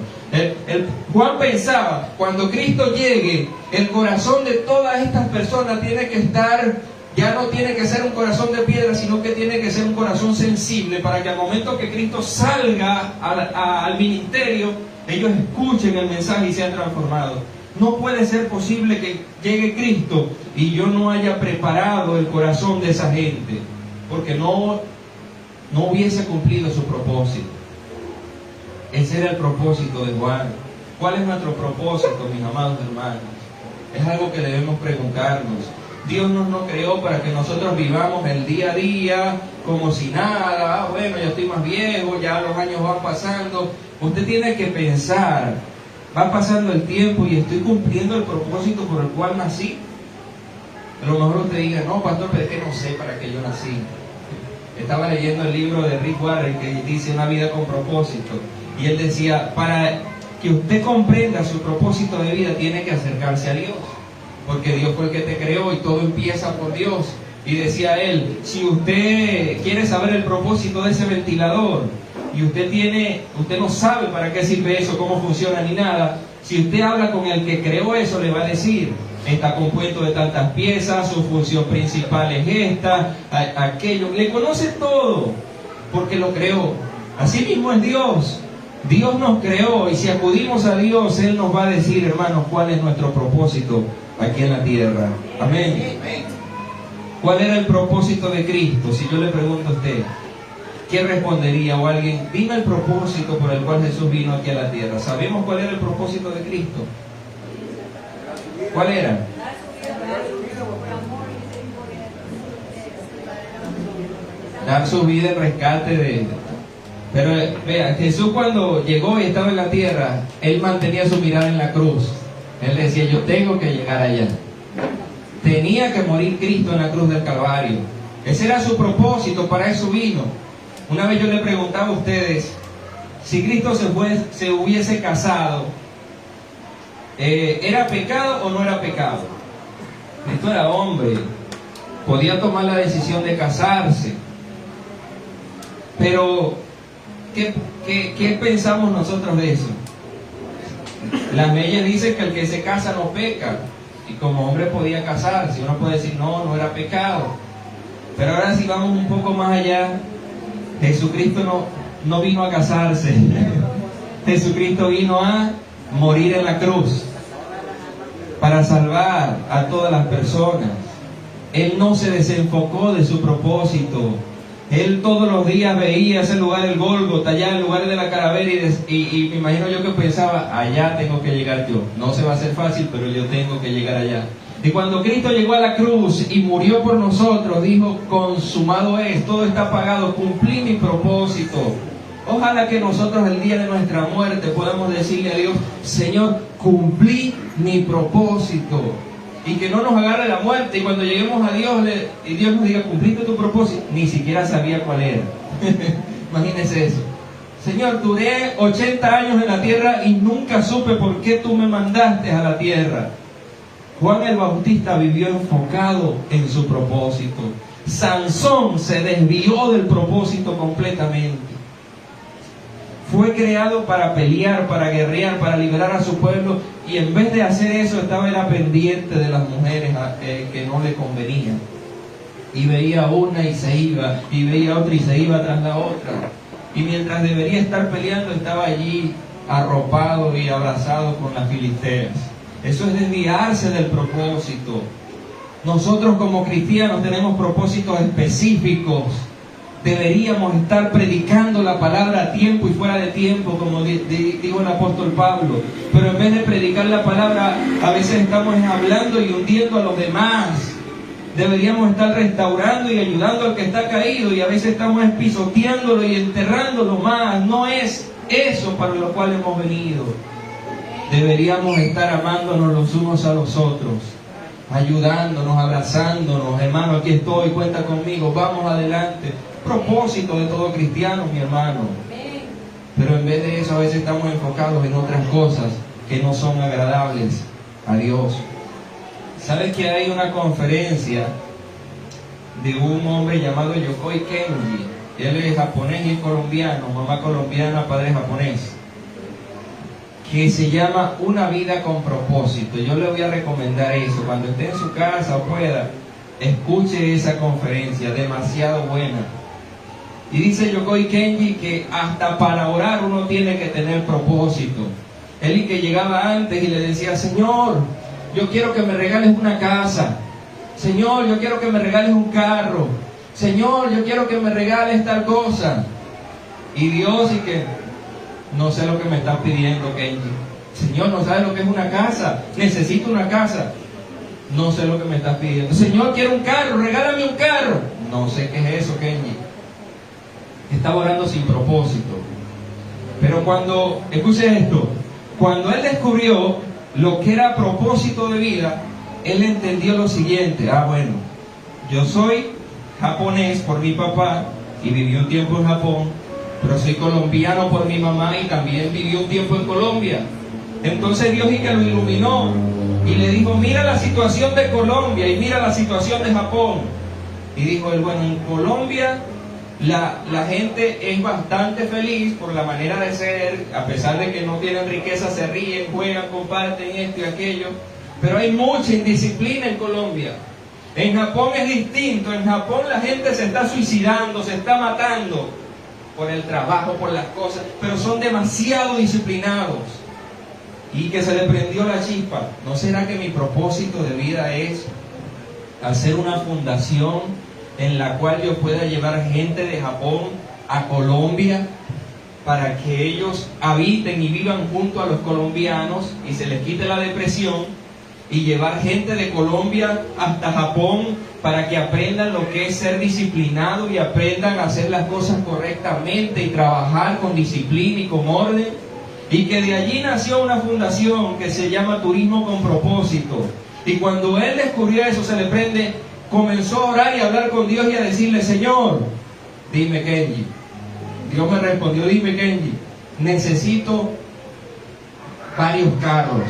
Juan pensaba, cuando Cristo llegue, el corazón de todas estas personas tiene que estar, ya no tiene que ser un corazón de piedra, sino que tiene que ser un corazón sensible, para que al momento que Cristo salga al ministerio, ellos escuchen el mensaje y sean transformados. No puede ser posible que llegue Cristo y yo no haya preparado el corazón de esa gente, porque no hubiese cumplido su propósito. Ese era el propósito de Juan. ¿Cuál es nuestro propósito, mis amados hermanos? Es algo que debemos preguntarnos. Dios no creó para que nosotros vivamos el día a día como si nada. Bueno, ya estoy más viejo, ya los años van pasando. Usted tiene que pensar, va pasando el tiempo y estoy cumpliendo el propósito por el cual nací. A lo mejor usted diga, no, pastor, pero es que no sé para qué yo nací. Estaba leyendo el libro de Rick Warren que dice Una vida con propósito. Y él decía, para que usted comprenda su propósito de vida, tiene que acercarse a Dios. Porque Dios fue el que te creó y todo empieza por Dios. Y decía él, si usted quiere saber el propósito de ese ventilador y usted no sabe para qué sirve eso, cómo funciona ni nada, si usted habla con el que creó eso, le va a decir, está compuesto de tantas piezas, su función principal es esta, aquello. Le conoce todo porque lo creó. Así mismo es Dios. Dios nos creó y si acudimos a Dios, Él nos va a decir, hermanos, cuál es nuestro propósito aquí en la tierra. Amén. ¿Cuál era el propósito de Cristo? Si yo le pregunto a usted, ¿qué respondería? O alguien, dime el propósito por el cual Jesús vino aquí a la tierra. ¿Sabemos cuál era el propósito de Cristo? ¿Cuál era? Dar su vida en rescate de... Pero vea, Jesús cuando llegó y estaba en la tierra, Él mantenía su mirada en la cruz. Él decía, yo tengo que llegar allá. Tenía que morir Cristo en la cruz del Calvario. Ese era su propósito, para eso vino. Una vez yo le preguntaba a ustedes, si Cristo se hubiese casado, ¿era pecado o no era pecado? Cristo era hombre, podía tomar la decisión de casarse. Pero, ¿qué pensamos nosotros de eso? Las leyes dicen que el que se casa no peca. Y como hombre podía casarse. Uno puede decir, no era pecado. Pero ahora si vamos un poco más allá, Jesucristo no vino a casarse. Jesucristo vino a morir en la cruz para salvar a todas las personas. Él no se desenfocó de su propósito. Él todos los días veía ese lugar, el Gólgota, allá el lugar de la calavera, y me imagino yo que pensaba, allá tengo que llegar yo. No se va a hacer fácil, pero yo tengo que llegar allá. Y cuando Cristo llegó a la cruz y murió por nosotros, dijo, consumado es, todo está pagado, cumplí mi propósito. Ojalá que nosotros el día de nuestra muerte podamos decirle a Dios, Señor, cumplí mi propósito. Y que no nos agarre la muerte, y cuando lleguemos a Dios y Dios nos diga, cumpliste tu propósito, ni siquiera sabía cuál era. Imagínense eso. Señor, duré 80 años en la tierra y nunca supe por qué tú me mandaste a la tierra. Juan el Bautista vivió enfocado en su propósito. Sansón se desvió del propósito completamente. Fue creado para pelear, para guerrear, para liberar a su pueblo, y en vez de hacer eso era pendiente de las mujeres que no le convenían. Y veía una y se iba, y veía otra y se iba tras la otra. Y mientras debería estar peleando, estaba allí arropado y abrazado con las filisteas. Eso es desviarse del propósito. Nosotros como cristianos tenemos propósitos específicos. Deberíamos estar predicando la palabra a tiempo y fuera de tiempo, como dijo el apóstol Pablo. Pero en vez de predicar la palabra, a veces estamos hablando y hundiendo a los demás. Deberíamos estar restaurando y ayudando al que está caído, y a veces estamos pisoteándolo y enterrándolo más. No es eso para lo cual hemos venido. Deberíamos estar amándonos los unos a los otros, ayudándonos, abrazándonos. Hermano, aquí estoy, cuenta conmigo, vamos adelante. Propósito de todo cristiano, mi hermano. Pero en vez de eso, a veces estamos enfocados en otras cosas que no son agradables a Dios. ¿Sabes que hay una conferencia de un hombre llamado Yokoi Kenji? Él es japonés y es colombiano, mamá colombiana, padre japonés, que se llama Una vida con propósito. Yo le voy a recomendar eso. Cuando esté en su casa o pueda, escuche esa conferencia, demasiado buena. Y dice Yokoi Kenji que hasta para orar uno tiene que tener propósito. Él y que llegaba antes y le decía, Señor, yo quiero que me regales una casa. Señor, yo quiero que me regales un carro. Señor, yo quiero que me regales tal cosa. Y Dios, y que no sé lo que me estás pidiendo, Kenji. Señor, no sabes lo que es una casa. Necesito una casa. No sé lo que me estás pidiendo. Señor, quiero un carro, regálame un carro. No sé qué es eso, Kenji. Estaba orando sin propósito. Pero cuando, escuche esto, cuando él descubrió lo que era propósito de vida, él entendió lo siguiente. Bueno, yo soy japonés por mi papá y viví un tiempo en Japón, pero soy colombiano por mi mamá y también viví un tiempo en Colombia. Entonces Dios y que lo iluminó y le dijo, mira la situación de Colombia y mira la situación de Japón. Y dijo él, bueno, en Colombia la gente es bastante feliz por la manera de ser, a pesar de que no tienen riqueza, se ríen, juegan, comparten esto y aquello, pero hay mucha indisciplina en Colombia. En Japón es distinto. En Japón la gente se está suicidando, se está matando por el trabajo, por las cosas, pero son demasiado disciplinados. Y que se le prendió la chispa. ¿No será que mi propósito de vida es hacer una fundación en la cual yo pueda llevar gente de Japón a Colombia para que ellos habiten y vivan junto a los colombianos y se les quite la depresión, y llevar gente de Colombia hasta Japón para que aprendan lo que es ser disciplinado y aprendan a hacer las cosas correctamente y trabajar con disciplina y con orden. Y que de allí nació una fundación que se llama Turismo con Propósito. Y cuando él descubrió eso, se le prende, comenzó a orar y a hablar con Dios y a decirle: Señor, dime, Kenji. Dios me respondió: dime, Kenji, necesito varios carros,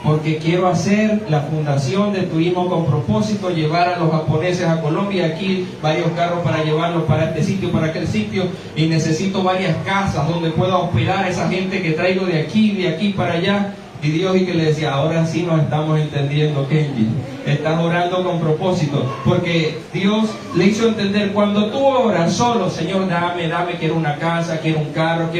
porque quiero hacer la fundación de Turismo con Propósito, llevar a los japoneses a Colombia, aquí varios carros para llevarlos para este sitio, para aquel sitio, y necesito varias casas donde pueda hospedar a esa gente que traigo de aquí para allá. Y Dios, y que le decía: ahora sí nos estamos entendiendo, Kenji, estás orando con propósito, porque Dios le hizo entender, cuando tú oras solo, Señor, dame, quiero una casa, quiero un carro,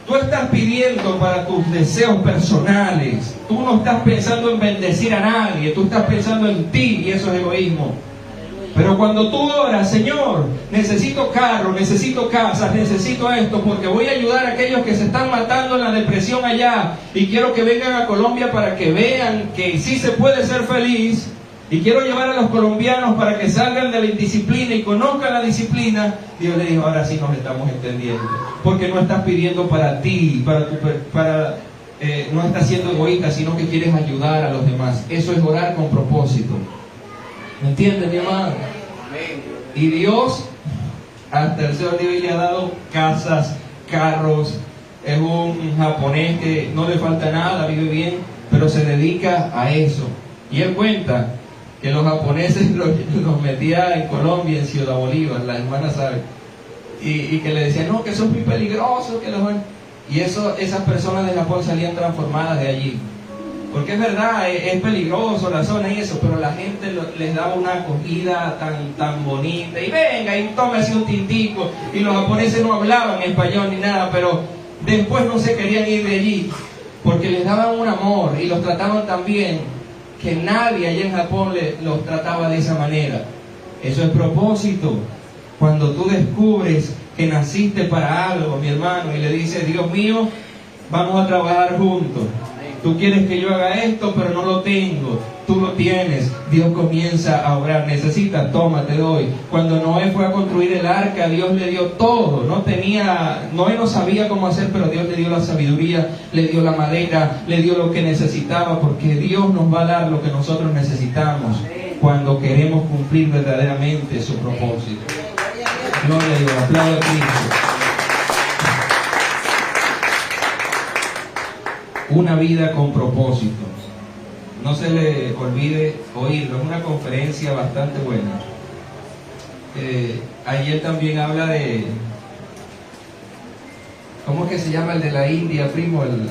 tú estás pidiendo para tus deseos personales, tú no estás pensando en bendecir a nadie, tú estás pensando en ti, y eso es egoísmo. Pero cuando tú oras: Señor, necesito carro, necesito casas, necesito esto, porque voy a ayudar a aquellos que se están matando en la depresión allá, y quiero que vengan a Colombia para que vean que sí se puede ser feliz, y quiero llevar a los colombianos para que salgan de la indisciplina y conozcan la disciplina. Dios le dijo: ahora sí nos estamos entendiendo, porque no estás pidiendo para ti, no estás siendo egoísta, sino que quieres ayudar a los demás. Eso es orar con propósito. ¿Me entienden, mi amado? Y Dios, hasta el Señor Dios, le ha dado casas, carros. Es un japonés que no le falta nada, vive bien, pero se dedica a eso. Y él cuenta que los japoneses los metía en Colombia, en Ciudad Bolívar, la hermana sabe, y que le decían: no, que eso es muy peligroso, y esas personas de Japón salían transformadas de allí. Porque es verdad, es peligroso la zona y eso, pero la gente les daba una acogida tan bonita. Y venga, y tómese un tintico. Y los japoneses no hablaban español ni nada, pero después no se querían ir de allí, porque les daban un amor y los trataban tan bien que nadie allá en Japón los trataba de esa manera. Eso es propósito. Cuando tú descubres que naciste para algo, mi hermano, y le dices: Dios mío, vamos a trabajar juntos. Tú quieres que yo haga esto, pero no lo tengo. Tú lo tienes. Dios comienza a obrar. Necesitas, toma, te doy. Cuando Noé fue a construir el arca, Dios le dio todo. Noé no sabía cómo hacer, pero Dios le dio la sabiduría, le dio la madera, le dio lo que necesitaba, porque Dios nos va a dar lo que nosotros necesitamos cuando queremos cumplir verdaderamente su propósito. Gloria a Dios. Aplaudo a Cristo. Una vida con propósito. No se le olvide oírlo. Es una conferencia bastante buena. Ayer también habla de... ¿Cómo es que se llama el de la India, primo? El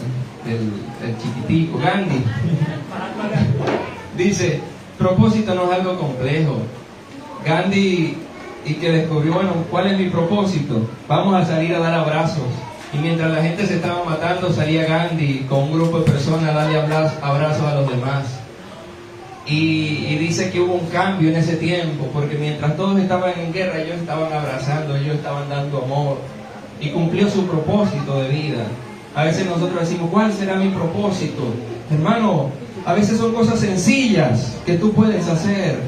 chiquitico, Gandhi. Dice: propósito no es algo complejo. Gandhi, y que descubrió, bueno, ¿cuál es mi propósito? Vamos a salir a dar abrazos. Y mientras la gente se estaba matando, salía Gandhi con un grupo de personas a darle abrazos a los demás. Y dice que hubo un cambio en ese tiempo, porque mientras todos estaban en guerra, ellos estaban abrazando, ellos estaban dando amor. Y cumplió su propósito de vida. A veces nosotros decimos: ¿cuál será mi propósito? Hermano, a veces son cosas sencillas que tú puedes hacer.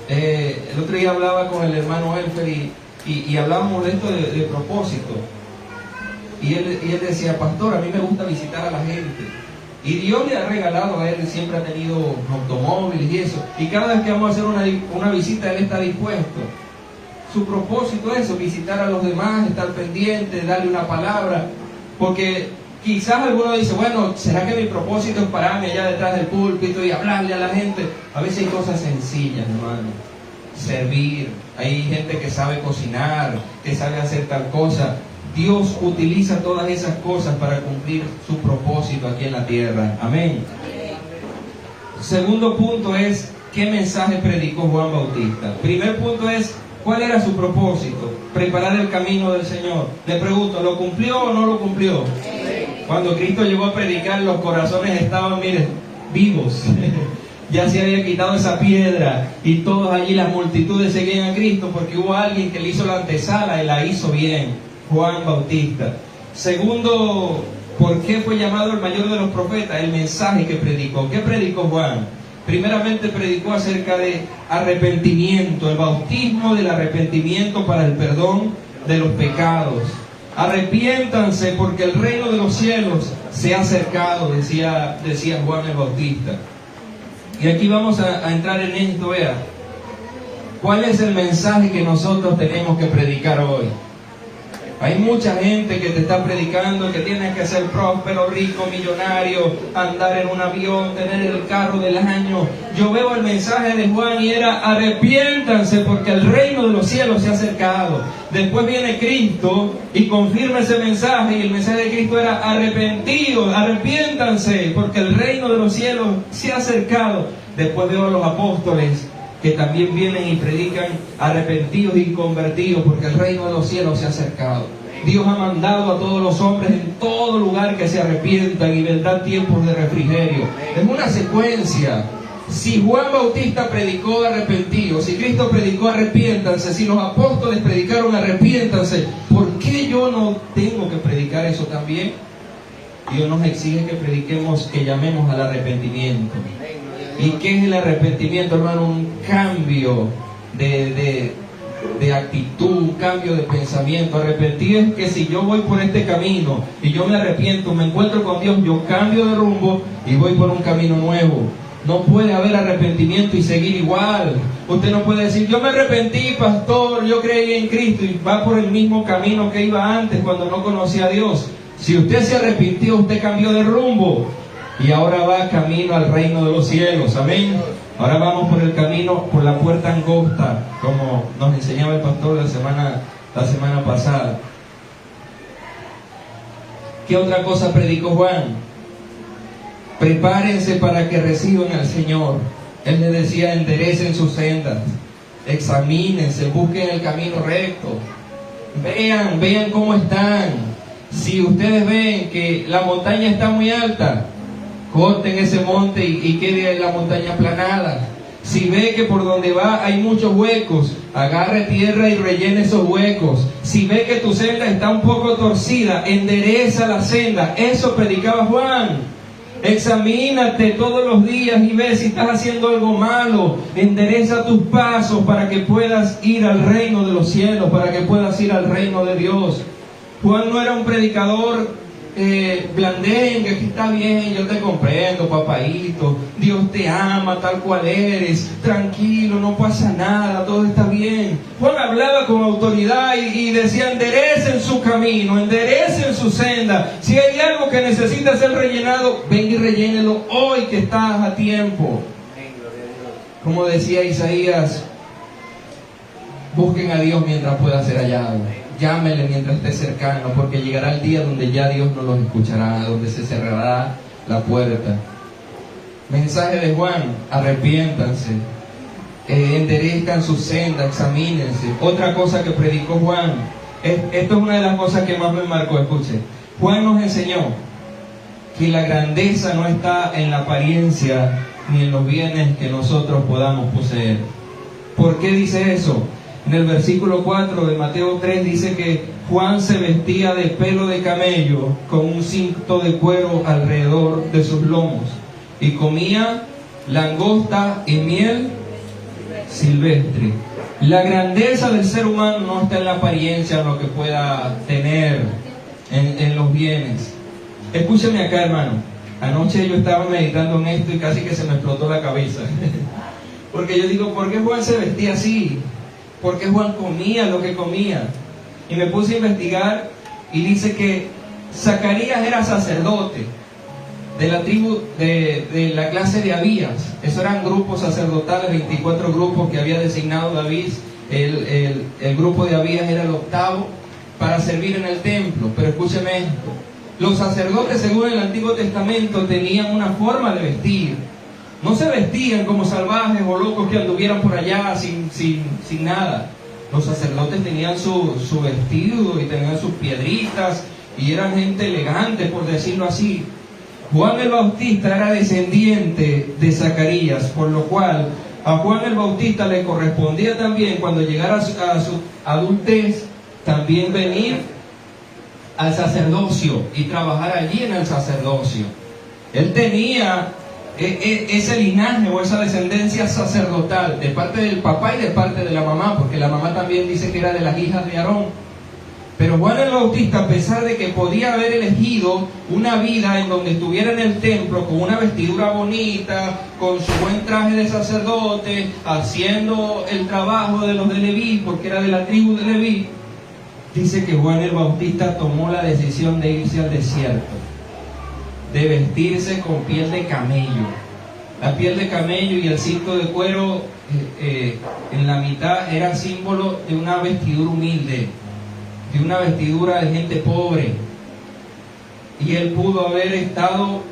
El otro día hablaba con el hermano Elfer y hablábamos de esto de propósito. Y él decía: pastor, a mí me gusta visitar a la gente. Y Dios le ha regalado a él, siempre ha tenido automóviles y eso. Y cada vez que vamos a hacer una visita, él está dispuesto. Su propósito es eso: visitar a los demás, estar pendiente, darle una palabra. Porque quizás alguno dice: bueno, ¿será que mi propósito es pararme allá detrás del púlpito y hablarle a la gente? A veces hay cosas sencillas, hermano. Servir. Hay gente que sabe cocinar, que sabe hacer tal cosa. Dios utiliza todas esas cosas para cumplir su propósito aquí en la tierra. Amén. Segundo punto es: ¿qué mensaje predicó Juan Bautista? Primer punto es: ¿cuál era su propósito? Preparar el camino del Señor. Le pregunto: ¿lo cumplió o no lo cumplió? Cuando Cristo llegó a predicar, los corazones estaban, miren, vivos. ya se había quitado esa piedra y todos allí, las multitudes seguían a Cristo porque hubo alguien que le hizo la antesala y la hizo bien, Juan Bautista. Segundo, ¿por qué fue llamado el mayor de los profetas? El mensaje que predicó. ¿Qué predicó Juan? Primeramente predicó acerca de arrepentimiento, el bautismo del arrepentimiento para el perdón de los pecados. Arrepiéntanse porque el reino de los cielos se ha acercado, decía Juan el Bautista. Y aquí vamos a entrar en esto, vea. ¿Cuál es el mensaje que nosotros tenemos que predicar hoy? Hay mucha gente que te está predicando que tienes que ser próspero, rico, millonario, andar en un avión, tener el carro del año. Yo veo el mensaje de Juan y era: arrepiéntanse porque el reino de los cielos se ha acercado. Después viene Cristo y confirma ese mensaje, y el mensaje de Cristo era: arrepentidos, arrepiéntanse porque el reino de los cielos se ha acercado. Después veo a los apóstoles que también vienen y predican: arrepentidos y convertidos porque el reino de los cielos se ha acercado. Dios ha mandado a todos los hombres en todo lugar que se arrepientan y vendrán tiempos de refrigerio. Es una secuencia. Si Juan Bautista predicó arrepentidos, si Cristo predicó arrepiéntanse, si los apóstoles predicaron arrepiéntanse, ¿por qué yo no tengo que predicar eso también? Dios nos exige que prediquemos, que llamemos al arrepentimiento. ¿Y qué es el arrepentimiento, hermano? Un cambio de actitud, un cambio de pensamiento. Arrepentido es que si yo voy por este camino y yo me arrepiento, me encuentro con Dios, yo cambio de rumbo y voy por un camino nuevo. No puede haber arrepentimiento y seguir igual. Usted no puede decir: yo me arrepentí, pastor, yo creí en Cristo, y va por el mismo camino que iba antes cuando no conocía a Dios. Si usted se arrepintió, usted cambió de rumbo y ahora va camino al reino de los cielos. Amén. Ahora vamos por el camino, por la puerta angosta, como nos enseñaba el pastor la semana pasada. ¿Qué otra cosa predicó Juan? Prepárense para que reciban al Señor. Él les decía: enderecen sus sendas, examínense, busquen el camino recto, vean cómo están. Si ustedes ven que la montaña está muy alta, corten ese monte y quede la montaña aplanada. Si ve que por donde va hay muchos huecos, agarre tierra y rellene esos huecos. Si ve que tu senda está un poco torcida, endereza la senda. Eso predicaba Juan. Examínate todos los días y ve si estás haciendo algo malo. Endereza tus pasos para que puedas ir al reino de los cielos, para que puedas ir al reino de Dios. Juan no era un predicador blandengue, que está bien, yo te comprendo, papaíto, Dios te ama tal cual eres, tranquilo, no pasa nada, todo está bien. Juan hablaba con autoridad y decía: enderecen su camino, enderecen su senda. Si hay algo que necesita ser rellenado, ven y rellénelo hoy que estás a tiempo. Como decía Isaías: busquen a Dios mientras pueda ser hallado. Llámele mientras esté cercano, porque llegará el día donde ya Dios no los escuchará, donde se cerrará la puerta. Mensaje de Juan: arrepiéntanse, enderezcan su senda, examínense. Otra cosa que predicó Juan, esto es una de las cosas que más me marcó. Escuche, Juan nos enseñó que la grandeza no está en la apariencia ni en los bienes que nosotros podamos poseer. ¿Por qué dice eso? En el versículo 4 de Mateo 3 dice que Juan se vestía de pelo de camello con un cinto de cuero alrededor de sus lomos y comía langosta y miel silvestre. La grandeza del ser humano no está en la apariencia, en lo que pueda tener, en los bienes. Escúcheme acá, hermano. Anoche yo estaba meditando en esto y casi que se me explotó la cabeza. Porque yo digo: ¿por qué Juan se vestía así? ¿Por qué Juan comía lo que comía? Y me puse a investigar y dice que Zacarías era sacerdote de la tribu, de la clase de Abías. Esos eran grupos sacerdotales, 24 grupos que había designado David. El grupo de Abías era el octavo para servir en el templo. Pero escúcheme esto: los sacerdotes, según el Antiguo Testamento, tenían una forma de vestir. No se vestían como salvajes o locos que anduvieran por allá sin nada. Los sacerdotes tenían su vestido y tenían sus piedritas y eran gente elegante, por decirlo así. Juan el Bautista era descendiente de Zacarías, por lo cual a Juan el Bautista le correspondía también, cuando llegara a su adultez, también venir al sacerdocio y trabajar allí en el sacerdocio. Él tenía ese linaje o esa descendencia sacerdotal de parte del papá y de parte de la mamá, porque la mamá también dice que era de las hijas de Aarón. Pero Juan el Bautista, a pesar de que podía haber elegido una vida en donde estuviera en el templo con una vestidura bonita, con su buen traje de sacerdote, haciendo el trabajo de los de Leví, porque era de la tribu de Leví, dice que Juan el Bautista tomó la decisión de irse al desierto, de vestirse con piel de camello. La piel de camello y el cinto de cuero en la mitad era símbolo de una vestidura humilde, de una vestidura de gente pobre. Y él pudo haber estado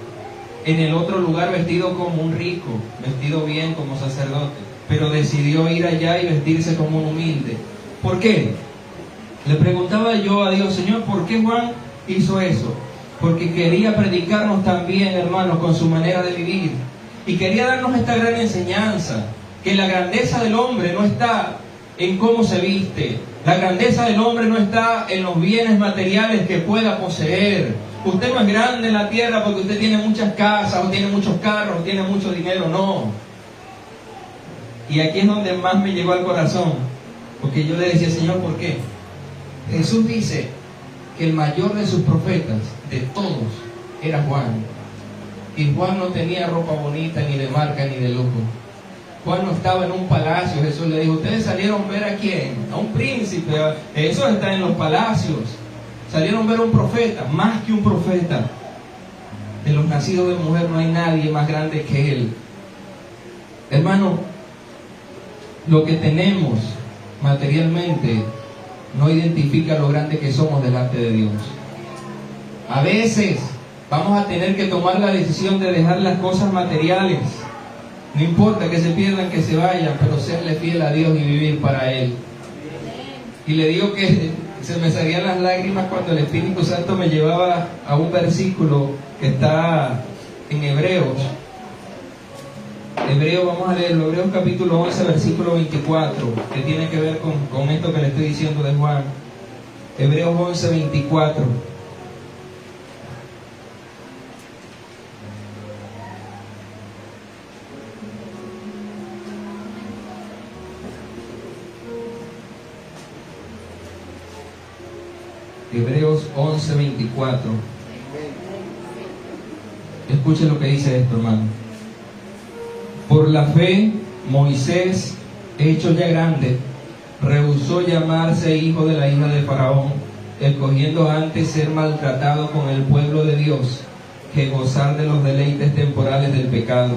en el otro lugar vestido como un rico, vestido bien como sacerdote, pero decidió ir allá y vestirse como un humilde. ¿Por qué? Le preguntaba yo a Dios, Señor, ¿por qué Juan hizo eso? Porque quería predicarnos también, hermanos, con su manera de vivir. Y quería darnos esta gran enseñanza, que la grandeza del hombre no está en cómo se viste. La grandeza del hombre no está en los bienes materiales que pueda poseer. Usted no es grande en la tierra porque usted tiene muchas casas, o tiene muchos carros, o tiene mucho dinero, no. Y aquí es donde más me llegó al corazón, porque yo le decía, Señor, ¿por qué? Jesús dice que el mayor de sus profetas, de todos, era Juan. Y Juan no tenía ropa bonita, ni de marca, ni de lujo. Juan no estaba en un palacio. Jesús le dijo, ustedes salieron a ver a quién, a un príncipe, eso está en los palacios. Salieron a ver a un profeta, más que un profeta. De los nacidos de mujer no hay nadie más grande que él. Hermano, lo que tenemos materialmente no identifica lo grande que somos delante de Dios. A veces vamos a tener que tomar la decisión de dejar las cosas materiales. No importa que se pierdan, que se vayan, pero serle fiel a Dios y vivir para Él. Y le digo que se me salían las lágrimas cuando el Espíritu Santo me llevaba a un versículo que está en Hebreos. Vamos a leerlo, Hebreos capítulo 11, versículo 24, que tiene que ver con esto que le estoy diciendo de Juan. Hebreos 11, 24. Hebreos 11, 24. Escuchen lo que dice esto, hermano. Por la fe, Moisés, hecho ya grande, rehusó llamarse hijo de la hija de Faraón, escogiendo antes ser maltratado con el pueblo de Dios, que gozar de los deleites temporales del pecado,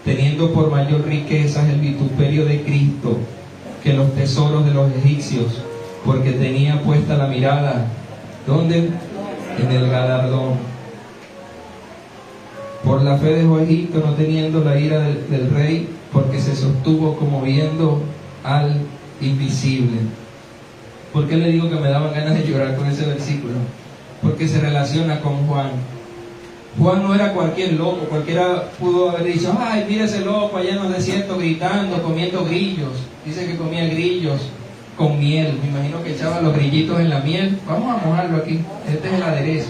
teniendo por mayor riquezas el vituperio de Cristo que los tesoros de los egipcios, porque tenía puesta la mirada, ¿dónde? En el galardón. Por la fe dejó Egipto, no teniendo la ira del rey, porque se sostuvo como viendo al invisible. ¿Por qué le digo que me daban ganas de llorar con ese versículo? Porque se relaciona con Juan. Juan no era cualquier loco. Cualquiera pudo haber dicho, ay, mira ese loco allá en los desiertos gritando, comiendo grillos. Dice que comía grillos con miel. Me imagino que echaba los grillitos en la miel. Vamos a mojarlo aquí. Este es el aderezo.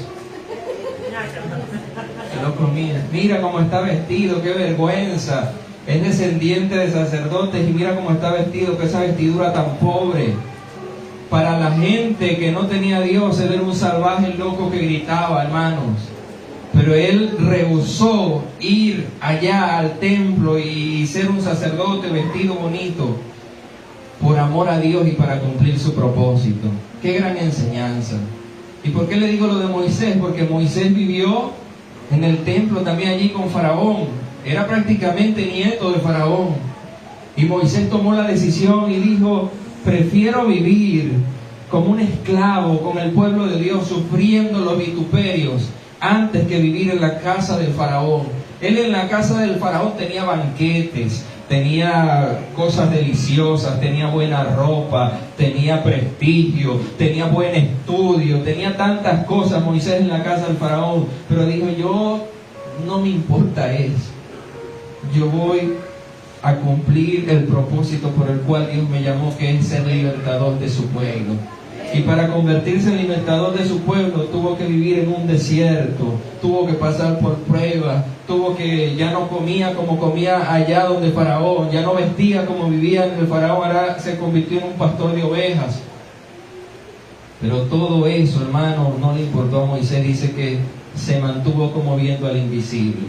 Se lo comía. Mira cómo está vestido, qué vergüenza. Es descendiente de sacerdotes y mira cómo está vestido, que esa vestidura tan pobre. Para la gente que no tenía a Dios, él era un salvaje loco que gritaba, hermanos. Pero él rehusó ir allá al templo y ser un sacerdote vestido bonito por amor a Dios y para cumplir su propósito. Qué gran enseñanza. ¿Y por qué le digo lo de Moisés? Porque Moisés vivió en el templo también allí con Faraón. Era prácticamente nieto de Faraón. Y Moisés tomó la decisión y dijo, prefiero vivir como un esclavo con el pueblo de Dios, sufriendo los vituperios, antes que vivir en la casa del Faraón. Él en la casa del Faraón tenía banquetes, tenía cosas deliciosas, tenía buena ropa, tenía prestigio, tenía buen estudio, tenía tantas cosas Moisés en la casa del Faraón. Pero dijo, yo no me importa eso. Yo voy a cumplir el propósito por el cual Dios me llamó, que es ser libertador de su pueblo. Y para convertirse en libertador de su pueblo tuvo que vivir en un desierto, tuvo que pasar por pruebas, ya no comía como comía allá donde Faraón, ya no vestía como vivía en el Faraón, ahora se convirtió en un pastor de ovejas. Pero todo eso, hermano, no le importó a Moisés. Dice que se mantuvo como viendo al invisible.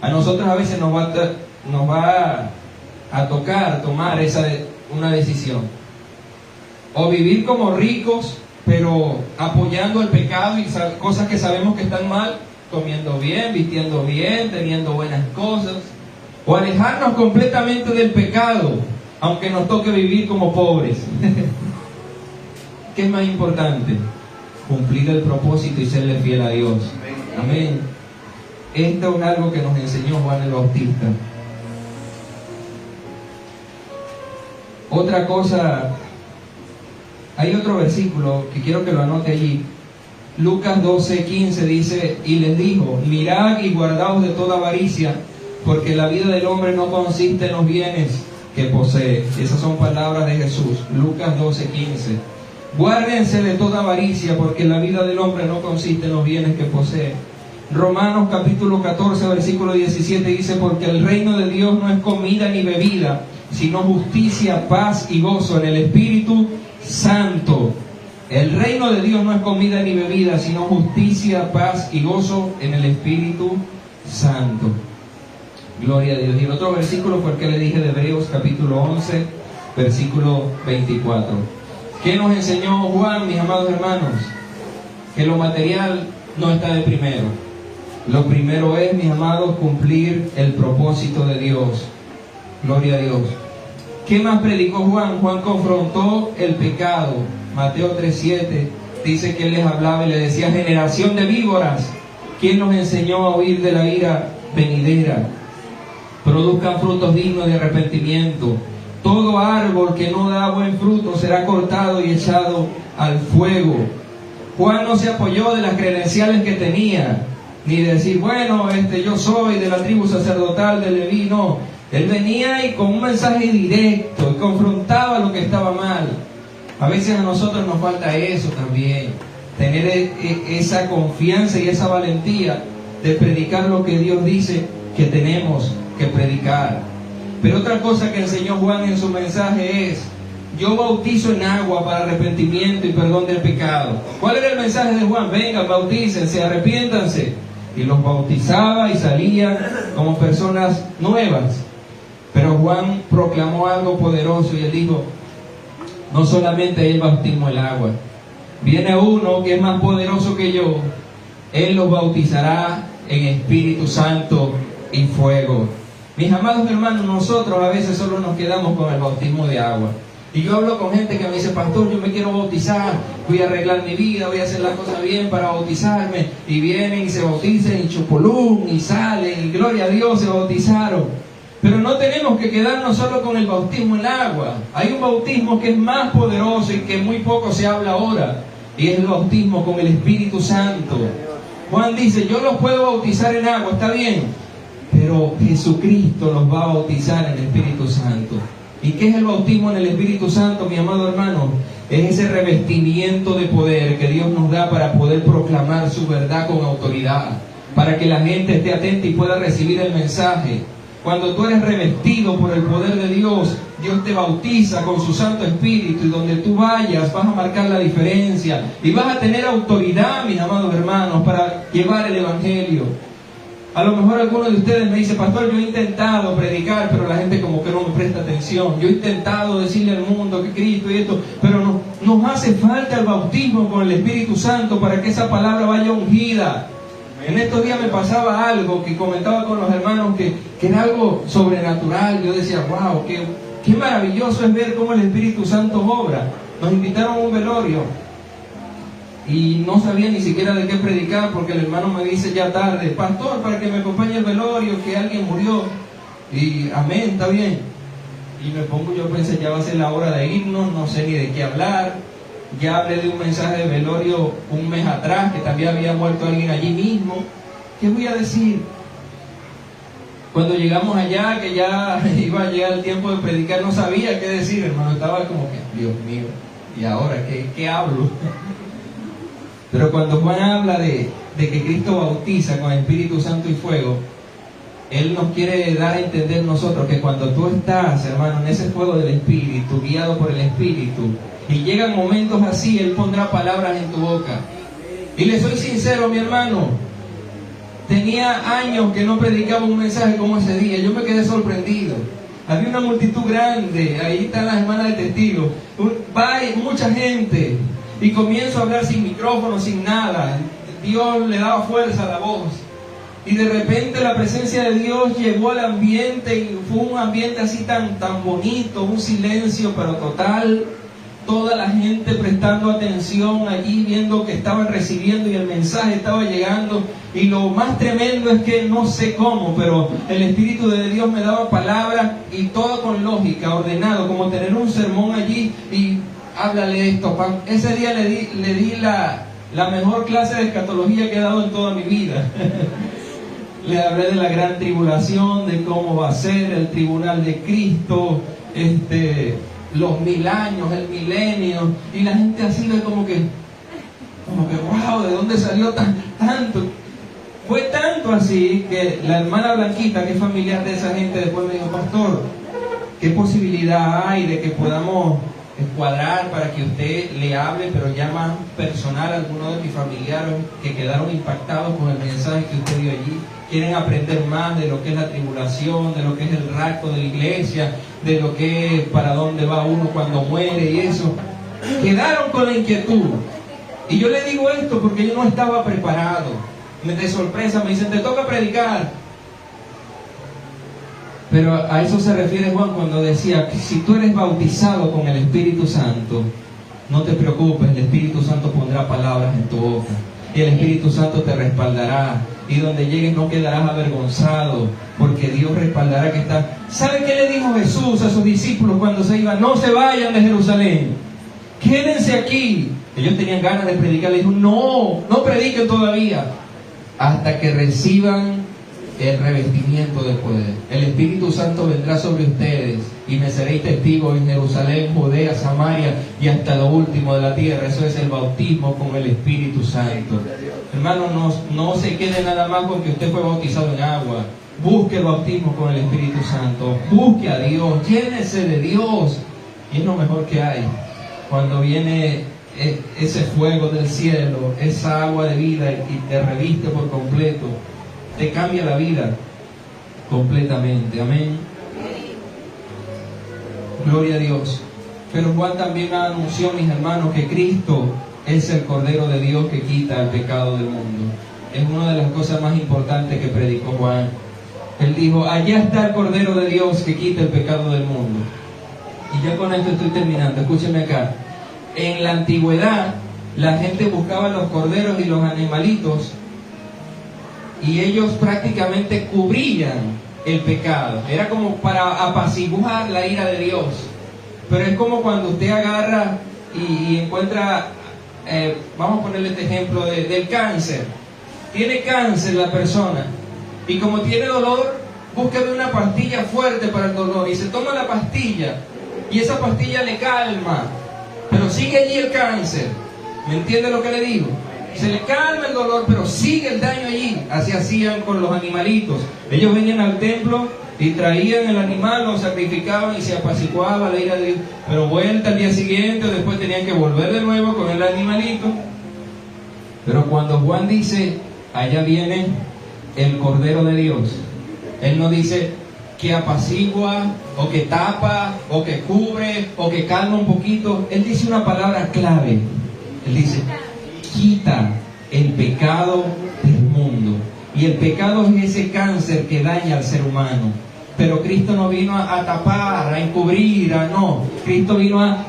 A nosotros a veces nos va a tocar tomar una decisión. O vivir como ricos, pero apoyando el pecado y cosas que sabemos que están mal, comiendo bien, vistiendo bien, teniendo buenas cosas. O alejarnos completamente del pecado, aunque nos toque vivir como pobres. ¿Qué es más importante? Cumplir el propósito y serle fiel a Dios. Amén. Esto es algo que nos enseñó Juan el Bautista. Otra cosa, hay otro versículo que quiero que lo anote allí. Lucas 12:15 dice: y les dijo, mirad y guardaos de toda avaricia, porque la vida del hombre no consiste en los bienes que posee. Esas son palabras de Jesús. Lucas 12:15. Guárdense de toda avaricia, porque la vida del hombre no consiste en los bienes que posee. Romanos capítulo 14, versículo 17 dice: porque el reino de Dios no es comida ni bebida, sino justicia, paz y gozo en el Espíritu Santo. El reino de Dios no es comida ni bebida, sino justicia, paz y gozo en el Espíritu Santo. Gloria a Dios. Y el otro versículo fue el que le dije, de Hebreos capítulo 11, versículo 24. ¿Qué nos enseñó Juan, mis amados hermanos? Que lo material no está de primero. Lo primero es, mis amados, cumplir el propósito de Dios. Gloria a Dios. ¿Qué más predicó Juan? Juan confrontó el pecado. Mateo 3:7 dice que él les hablaba y le decía: generación de víboras, ¿quién nos enseñó a huir de la ira venidera? Produzcan frutos dignos de arrepentimiento. Todo árbol que no da buen fruto será cortado y echado al fuego. Juan no se apoyó de las credenciales que tenía, ni de decir, bueno, yo soy de la tribu sacerdotal de Leví. No, él venía y con un mensaje directo y confrontaba lo que estaba mal. A veces a nosotros nos falta eso también, tener esa confianza y esa valentía de predicar lo que Dios dice que tenemos que predicar. Pero otra cosa que enseñó Juan en su mensaje es: yo bautizo en agua para arrepentimiento y perdón del pecado. ¿Cuál era el mensaje de Juan? Vengan, bautícense, arrepiéntanse. Y los bautizaba y salían como personas nuevas. Pero Juan proclamó algo poderoso y él dijo: no solamente él bautismo el agua, viene uno que es más poderoso que yo. Él los bautizará en Espíritu Santo y fuego. Mis amados hermanos, nosotros a veces solo nos quedamos con el bautismo de agua. Y yo hablo con gente que me dice: pastor, yo me quiero bautizar, voy a arreglar mi vida, voy a hacer las cosas bien para bautizarme. Y vienen y se bautizan en Chopolún y salen y gloria a Dios, se bautizaron. Pero no tenemos que quedarnos solo con el bautismo en agua. Hay un bautismo que es más poderoso y que muy poco se habla ahora, y es el bautismo con el Espíritu Santo. Juan dice: yo los puedo bautizar en agua, está bien, pero Jesucristo los va a bautizar en el Espíritu Santo. ¿Y qué es el bautismo en el Espíritu Santo, mi amado hermano? Es ese revestimiento de poder que Dios nos da para poder proclamar su verdad con autoridad, para que la gente esté atenta y pueda recibir el mensaje. Cuando tú eres revestido por el poder de Dios, Dios te bautiza con su Santo Espíritu, y donde tú vayas vas a marcar la diferencia y vas a tener autoridad, mis amados hermanos, para llevar el Evangelio. A lo mejor alguno de ustedes me dice: pastor, yo he intentado predicar, pero la gente como que no me presta atención. Yo he intentado decirle al mundo que Cristo y esto, pero no, nos hace falta el bautismo con el Espíritu Santo para que esa palabra vaya ungida. En estos días me pasaba algo que comentaba con los hermanos que era algo sobrenatural. Yo decía: wow, qué maravilloso es ver cómo el Espíritu Santo obra. Nos invitaron a un velorio y no sabía ni siquiera de qué predicar, porque el hermano me dice ya tarde: pastor, para que me acompañe el velorio, que alguien murió. Y amén, está bien. Y me pongo, yo pensé, ya va a ser la hora de irnos, no sé ni de qué hablar. Ya hablé de un mensaje de velorio un mes atrás, que también había muerto alguien allí mismo. ¿Qué voy a decir? Cuando llegamos allá, que ya iba a llegar el tiempo de predicar, no sabía qué decir, hermano. Estaba como que, Dios mío, ¿y ahora qué hablo? Pero cuando Juan habla de que Cristo bautiza con Espíritu Santo y fuego, Él nos quiere dar a entender nosotros que cuando tú estás, hermano, en ese fuego del Espíritu, guiado por el Espíritu, y llegan momentos así, Él pondrá palabras en tu boca. Y le soy sincero, mi hermano, tenía años que no predicaba un mensaje como ese día. Yo me quedé sorprendido. Había una multitud grande, ahí están las hermanas de testigos, mucha gente, y comienzo a hablar sin micrófono, sin nada. Dios le daba fuerza a la voz. Y de repente la presencia de Dios llegó al ambiente y fue un ambiente así tan bonito, un silencio pero total. Toda la gente prestando atención allí, viendo que estaban recibiendo y el mensaje estaba llegando. Y lo más tremendo es que no sé cómo, pero el Espíritu de Dios me daba palabras y todo con lógica, ordenado, como tener un sermón allí y háblale esto. Ese día le di la mejor clase de escatología que he dado en toda mi vida. Le hablé de la gran tribulación, de cómo va a ser el tribunal de Cristo, los 1000 años, el milenio, y la gente así ve como que wow, ¿de dónde salió tanto? Fue tanto así que la hermana Blanquita, que es familiar de esa gente, después me dijo, pastor, ¿qué posibilidad hay de que podamos cuadrar para que usted le hable, pero ya más personal, a algunos de mis familiares que quedaron impactados con el mensaje que usted dio allí? Quieren aprender más de lo que es la tribulación, de lo que es el rapto de la iglesia, de lo que es para dónde va uno cuando muere y eso. Quedaron con la inquietud. Y yo le digo esto porque yo no estaba preparado. De sorpresa me dicen, te toca predicar. Pero a eso se refiere Juan cuando decía que si tú eres bautizado con el Espíritu Santo, no te preocupes, el Espíritu Santo pondrá palabras en tu boca y el Espíritu Santo te respaldará, y donde llegues no quedarás avergonzado, porque Dios respaldará que está. ¿Sabe qué le dijo Jesús a sus discípulos cuando se iban? No se vayan de Jerusalén, quédense aquí. Ellos tenían ganas de predicar, le dijo, no prediquen todavía, hasta que reciban el revestimiento de poder. El Espíritu Santo vendrá sobre ustedes y me seréis testigos en Jerusalén, Judea, Samaria y hasta lo último de la tierra. Eso es el bautismo con el Espíritu Santo. Hermano, no se quede nada más con que usted fue bautizado en agua. Busque el bautismo con el Espíritu Santo. Busque a Dios, llénese de Dios. Y es lo mejor que hay. Cuando viene ese fuego del cielo, esa agua de vida y te reviste por completo, te cambia la vida completamente. Amén. Gloria a Dios. Pero Juan también anunció, mis hermanos, que Cristo es el Cordero de Dios que quita el pecado del mundo. Es una de las cosas más importantes que predicó Juan. Él dijo, allá está el Cordero de Dios que quita el pecado del mundo. Y ya con esto estoy terminando. Escúcheme acá. En la antigüedad, la gente buscaba los corderos y los animalitos, y ellos prácticamente cubrían el pecado. Era como para apaciguar la ira de Dios. Pero es como cuando usted agarra y encuentra, vamos a ponerle este ejemplo del cáncer. Tiene cáncer la persona, y como tiene dolor, búsqueme una pastilla fuerte para el dolor, y se toma la pastilla, y esa pastilla le calma, pero sigue allí el cáncer. ¿Me entiende lo que le digo? Se le calma el dolor, pero sigue el daño allí. Así hacían con los animalitos. Ellos venían al templo y traían el animal, lo sacrificaban y se apaciguaba la ira de Dios. Pero vuelta al día siguiente, o después tenían que volver de nuevo con el animalito. Pero cuando Juan dice, allá viene el Cordero de Dios, él no dice que apacigua, o que tapa, o que cubre, o que calma un poquito. Él dice una palabra clave. Él dice, quita el pecado del mundo. Y el pecado es ese cáncer que daña al ser humano. Pero Cristo no vino a tapar, a encubrir, no. Cristo vino a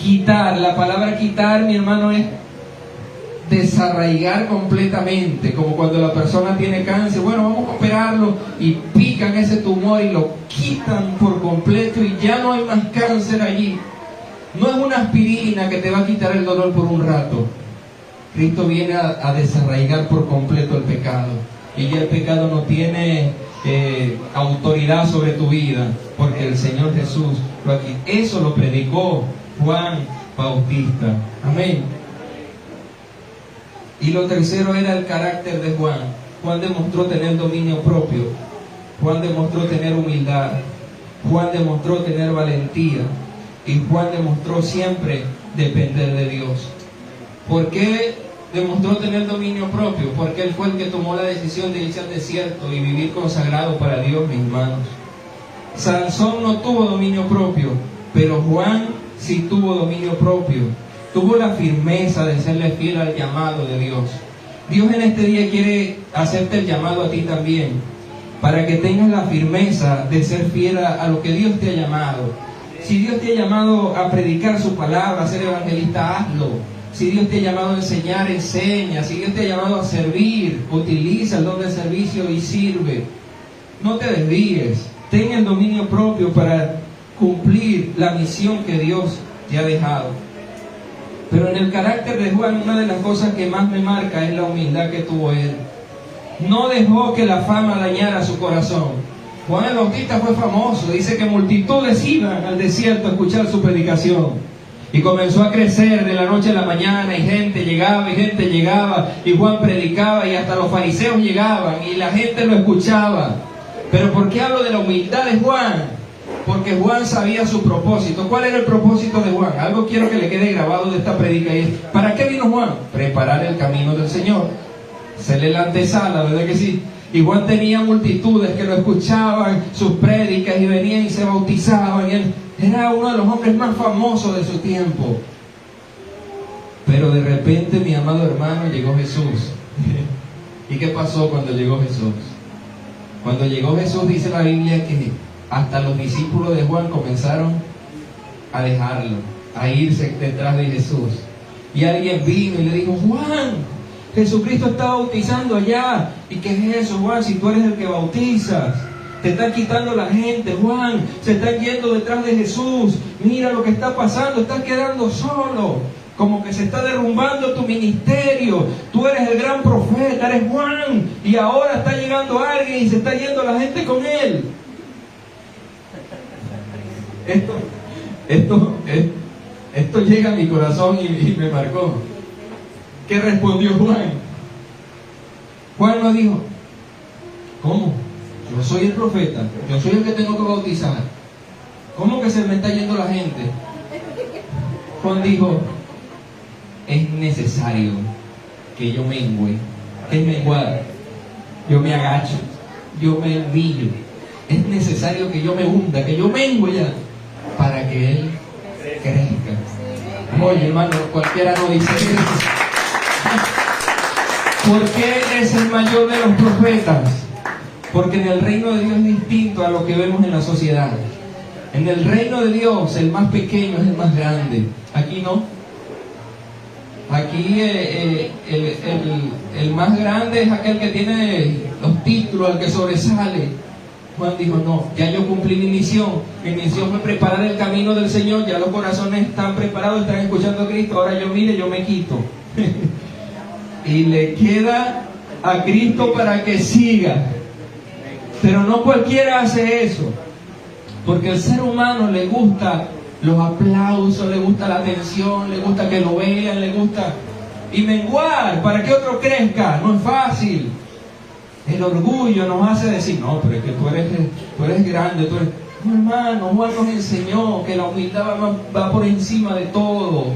quitar. La palabra quitar, mi hermano, es desarraigar completamente. Como cuando la persona tiene cáncer, bueno, vamos a operarlo, y pican ese tumor y lo quitan por completo y ya no hay más cáncer allí. No es una aspirina que te va a quitar el dolor por un rato. Cristo viene a desarraigar por completo el pecado. Y ya el pecado no tiene autoridad sobre tu vida, porque el Señor Jesús eso lo predicó Juan Bautista. Amén. Y lo tercero era el carácter de Juan. Juan demostró tener dominio propio. Juan demostró tener humildad. Juan demostró tener valentía. Y Juan demostró siempre depender de Dios. ¿Por qué demostró tener dominio propio? Porque él fue el que tomó la decisión de irse al desierto y vivir consagrado para Dios, mis hermanos. Sansón no tuvo dominio propio, pero Juan sí tuvo dominio propio. Tuvo la firmeza de serle fiel al llamado de Dios. Dios en este día quiere hacerte el llamado a ti también, para que tengas la firmeza de ser fiel a lo que Dios te ha llamado. Si Dios te ha llamado a predicar su palabra, a ser evangelista, hazlo. Si Dios te ha llamado a enseñar, enseña. Si Dios te ha llamado a servir, utiliza el don de servicio y sirve. No te desvíes. Ten el dominio propio para cumplir la misión que Dios te ha dejado. Pero en el carácter de Juan, una de las cosas que más me marca es la humildad que tuvo él. No dejó que la fama dañara su corazón. Juan el Bautista fue famoso. Dice que multitudes iban al desierto a escuchar su predicación. Y comenzó a crecer de la noche a la mañana, y gente llegaba, y Juan predicaba, y hasta los fariseos llegaban, y la gente lo escuchaba. Pero ¿por qué hablo de la humildad de Juan? Porque Juan sabía su propósito. ¿Cuál era el propósito de Juan? Algo quiero que le quede grabado de esta predica. Y es, ¿para qué vino Juan? Preparar el camino del Señor. Hacerle la antesala, ¿verdad que sí? Y Juan tenía multitudes que lo escuchaban, sus prédicas, y venían y se bautizaban. Y él era uno de los hombres más famosos de su tiempo. Pero de repente, mi amado hermano, llegó Jesús. ¿Y qué pasó cuando llegó Jesús? Cuando llegó Jesús, dice la Biblia que hasta los discípulos de Juan comenzaron a dejarlo, a irse detrás de Jesús. Y alguien vino y le dijo: Juan, Jesucristo está bautizando allá. ¿Y qué es eso, Juan? Si tú eres el que bautizas. Te están quitando la gente, Juan. Se están yendo detrás de Jesús. Mira lo que está pasando. Estás quedando solo. Como que se está derrumbando tu ministerio. Tú eres el gran profeta, eres Juan. Y ahora está llegando alguien y se está yendo la gente con él. Esto llega a mi corazón y me marcó. ¿Qué respondió Juan? Juan no dijo: ¿cómo? Yo soy el profeta, yo soy el que tengo que bautizar. ¿Cómo que se me está yendo la gente? Juan dijo: es necesario que yo mengüe. ¿Qué es menguar? Yo me agacho, yo me humillo. Es necesario que yo me hunda, que yo mengüe ya, para que Él crezca. Oye, hermano, cualquiera no dice eso. ¿Por qué es el mayor de los profetas? Porque en el reino de Dios es distinto a lo que vemos en la sociedad. En el reino de Dios, el más pequeño es el más grande. Aquí no. Aquí el más grande es aquel que tiene los títulos, el que sobresale. Juan dijo: no, ya yo cumplí mi misión. Mi misión fue preparar el camino del Señor. Ya los corazones están preparados, están escuchando a Cristo. Ahora yo me quito. Y le queda a Cristo para que siga. Pero no cualquiera hace eso, porque al ser humano le gusta los aplausos, le gusta la atención, le gusta que lo vean, le gusta. Y menguar para que otro crezca no es fácil. El orgullo nos hace decir: no, pero es que tú eres grande, tú eres... No, hermano, Juan nos enseñó que la humildad va por encima de todo.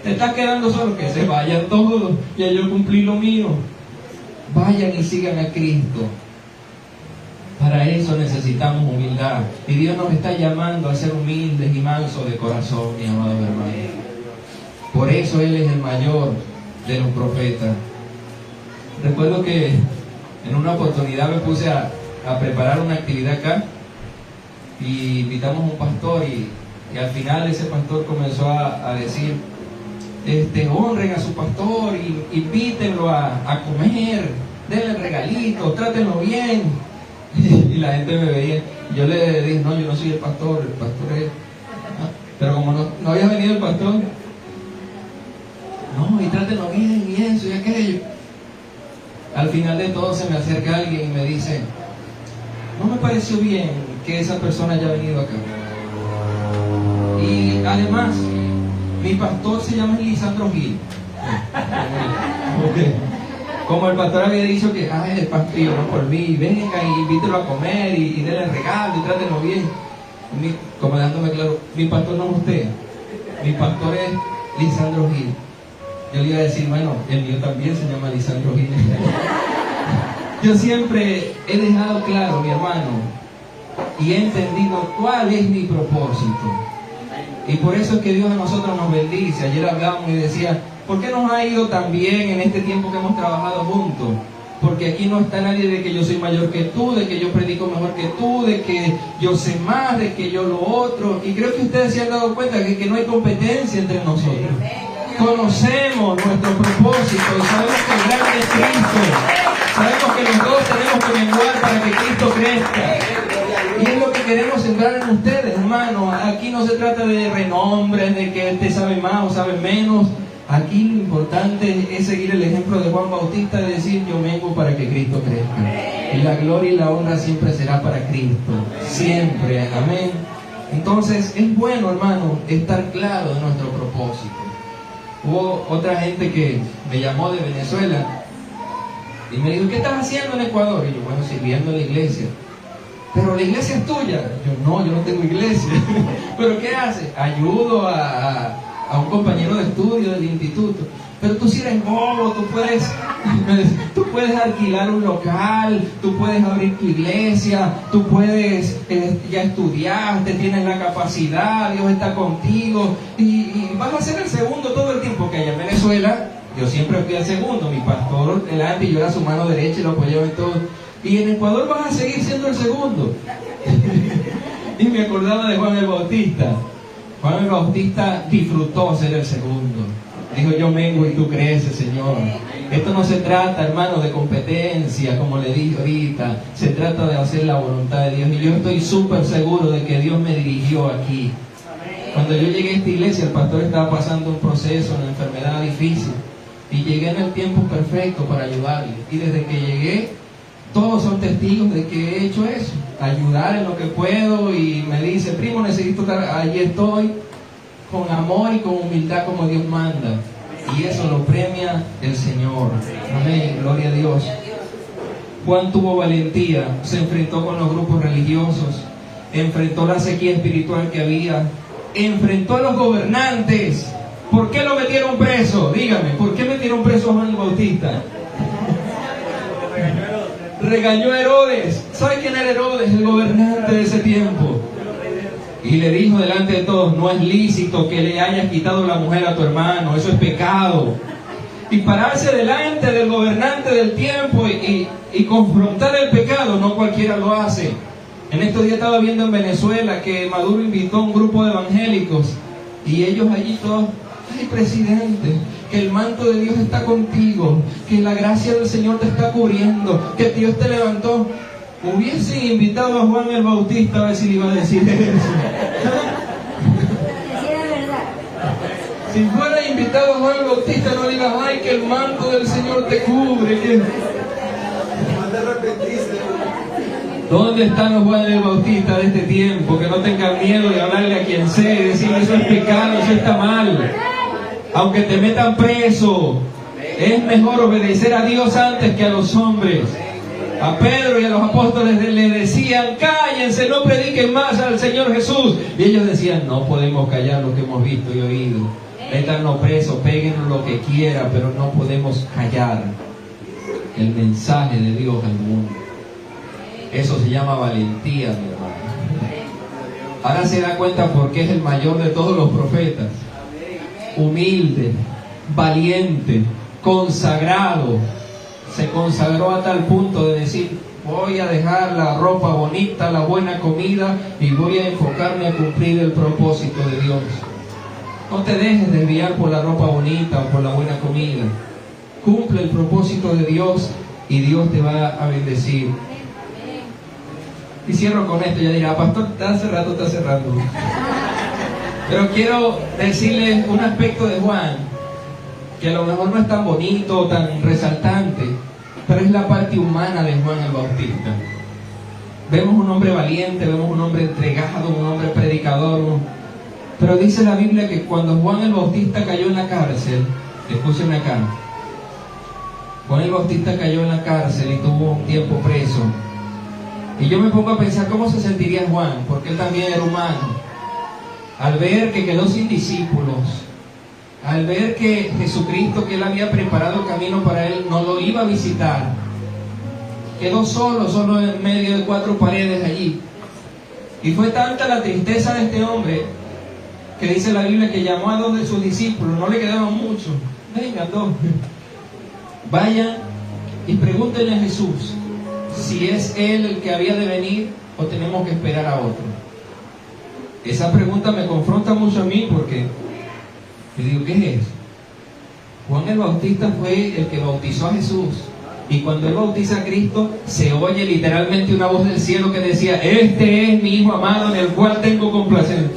Te estás quedando solo, que se vayan todos, ya yo cumplí lo mío. Vayan y sigan a Cristo. Para eso necesitamos humildad. Y Dios nos está llamando a ser humildes y mansos de corazón, mi amado hermano. Por eso Él es el mayor de los profetas. Recuerdo que en una oportunidad me puse a preparar una actividad acá. Y invitamos a un pastor y al final ese pastor comenzó a decir: honren a su pastor, y invítenlo a comer, denle regalitos, trátenlo bien. Y la gente me veía. Yo le dije: no, yo no soy el pastor es... Pero como no había venido el pastor, no, y trátenlo bien, y eso y aquello. Al final de todo se me acerca alguien y me dice: no me pareció bien que esa persona haya venido acá. Y además, mi pastor se llama Lisandro Gil. Como el pastor había dicho que, el pastor, no por mí, venga y invítelo a comer y denle regalo y trátenlo bien. Como dándome claro, mi pastor no es usted, mi pastor es Lisandro Gil. Yo le iba a decir, bueno, el mío también se llama Lisandro Gil. Yo siempre he dejado claro, mi hermano, y he entendido cuál es mi propósito. Y por eso es que Dios a nosotros nos bendice. Ayer hablábamos y decía, ¿por qué nos ha ido tan bien en este tiempo que hemos trabajado juntos? Porque aquí no está nadie de que yo soy mayor que tú, de que yo predico mejor que tú, de que yo sé más, de que yo lo otro. Y creo que ustedes se han dado cuenta que no hay competencia entre nosotros. Conocemos nuestro propósito y sabemos que el grande es Cristo. Sabemos que los dos tenemos que menguar para que Cristo crezca. Y es lo que queremos sembrar en ustedes, hermanos. Aquí no se trata de renombres, de que este sabe más o sabe menos. Aquí lo importante es seguir el ejemplo de Juan Bautista, de decir, yo vengo para que Cristo crezca. Y la gloria y la honra siempre será para Cristo. Siempre. Amén. Entonces, es bueno, hermano, estar claro de nuestro propósito. Hubo otra gente que me llamó de Venezuela y me dijo, ¿qué estás haciendo en Ecuador? Y yo, bueno, sirviendo en la iglesia. Pero la iglesia es tuya. Yo no tengo iglesia. ¿Pero qué haces? Ayudo a un compañero de estudio del instituto. Pero tú si eres bobo, tú puedes alquilar un local, tú puedes abrir tu iglesia, tú puedes, ya estudiaste, tienes la capacidad, Dios está contigo y vas a ser el segundo todo el tiempo. Que allá en Venezuela yo siempre fui el segundo, mi pastor delante y yo era su mano derecha y lo apoyaba en todo. Y en Ecuador vas a seguir siendo el segundo. Y me acordaba de Juan el Bautista. Juan el Bautista disfrutó ser el segundo. Dijo, yo mengo y tú creces, Señor. Esto no se trata, hermano, de competencia, como le dije ahorita. Se trata de hacer la voluntad de Dios. Y yo estoy súper seguro de que Dios me dirigió aquí. Cuando yo llegué a esta iglesia, el pastor estaba pasando un proceso, una enfermedad difícil. Y llegué en el tiempo perfecto para ayudarle. Y desde que llegué, todos son testigos de que he hecho eso. Ayudar en lo que puedo. Y me dice, primo, necesito estar, allí estoy. Con amor y con humildad como Dios manda. Y eso lo premia el Señor. Amén, gloria a Dios. Juan tuvo valentía, se enfrentó con los grupos religiosos, enfrentó la sequía espiritual que había, enfrentó a los gobernantes. ¿Por qué lo metieron preso? Dígame, ¿por qué metieron preso a Juan el Bautista? Regañó a Herodes. ¿Sabe quién era Herodes? El gobernante de ese tiempo. Y le dijo delante de todos, no es lícito que le hayas quitado la mujer a tu hermano, eso es pecado. Y pararse delante del gobernante del tiempo y confrontar el pecado, no cualquiera lo hace. En estos días estaba viendo en Venezuela que Maduro invitó a un grupo de evangélicos y ellos allí todos, ay presidente, que el manto de Dios está contigo, que la gracia del Señor te está cubriendo, que Dios te levantó. Hubiesen invitado a Juan el Bautista a ver si le iba a decir eso. Si fuera invitado a Juan el Bautista, no digas, ay, que el manto del Señor te cubre. Que... ¿Dónde están los Juan el Bautista de este tiempo? Que no tengan miedo de hablarle a quien sea y decirle, eso es pecado, eso está mal. Aunque te metan preso, es mejor obedecer a Dios antes que a los hombres. A Pedro y a los apóstoles le decían, cállense, no prediquen más al Señor Jesús. Y ellos decían, no podemos callar lo que hemos visto y oído. Métanlo preso, péguenlo lo que quiera, pero no podemos callar el mensaje de Dios al mundo. Eso se llama valentía, mi hermano. Ahora se da cuenta por qué es el mayor de todos los profetas. Humilde, valiente, consagrado. Se consagró a tal punto de decir, voy a dejar la ropa bonita, la buena comida y voy a enfocarme a cumplir el propósito de Dios. No te dejes desviar por la ropa bonita o por la buena comida. Cumple el propósito de Dios y Dios te va a bendecir. Y cierro con esto, ya dirá, pastor, hace rato está cerrando. Pero quiero decirles un aspecto de Juan que a lo mejor no es tan bonito o tan resaltante, pero es la parte humana de Juan el Bautista. Vemos un hombre valiente, vemos un hombre entregado, un hombre predicador. Pero dice la Biblia que cuando Juan el Bautista cayó en la cárcel, escúcheme acá, Juan el Bautista cayó en la cárcel y tuvo un tiempo preso. Y yo me pongo a pensar cómo se sentiría Juan, porque él también era humano. Al ver que quedó sin discípulos, al ver que Jesucristo, que él había preparado el camino para él, no lo iba a visitar, quedó solo en medio de 4 paredes allí. Y fue tanta la tristeza de este hombre que dice la Biblia que llamó a 2 de sus discípulos, no le quedaban muchos. Vengan 2, vayan y pregúntenle a Jesús si es él el que había de venir o tenemos que esperar a otro. Esa pregunta me confronta mucho a mí porque yo digo, ¿qué es eso? Juan el Bautista fue el que bautizó a Jesús. Y cuando él bautiza a Cristo, se oye literalmente una voz del cielo que decía: este es mi Hijo amado en el cual tengo complacencia.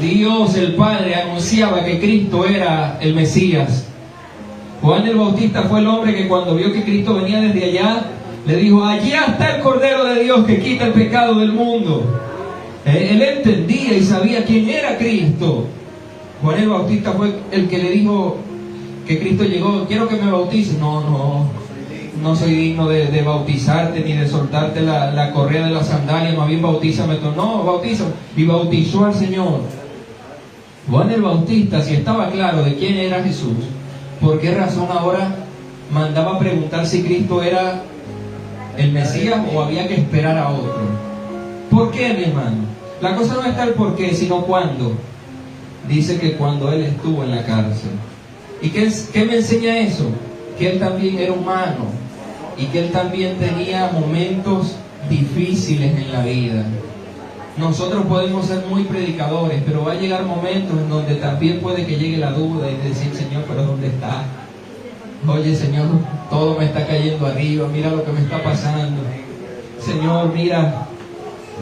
Dios el Padre anunciaba que Cristo era el Mesías. Juan el Bautista fue el hombre que cuando vio que Cristo venía desde allá, le dijo: allá está el Cordero de Dios que quita el pecado del mundo. Él entendía y sabía quién era Cristo. Juan el Bautista fue el que le dijo que Cristo llegó: quiero que me bautices. No soy digno de bautizarte ni de soltarte la correa de la sandalia, más bien bautízame tú. No, bautízame. Y bautizó al Señor. Juan el Bautista, si estaba claro de quién era Jesús, ¿por qué razón ahora mandaba preguntar si Cristo era el Mesías o había que esperar a otro? ¿Por qué, mi hermano? La cosa no está el por qué, sino cuándo. Dice que cuando él estuvo en la cárcel. ¿Y qué me enseña eso? Que él también era humano y que él también tenía momentos difíciles en la vida. Nosotros podemos ser muy predicadores, pero va a llegar momentos en donde también puede que llegue la duda y decir: Señor, ¿pero dónde está? Oye, Señor, todo me está cayendo arriba, mira lo que me está pasando. Señor, mira.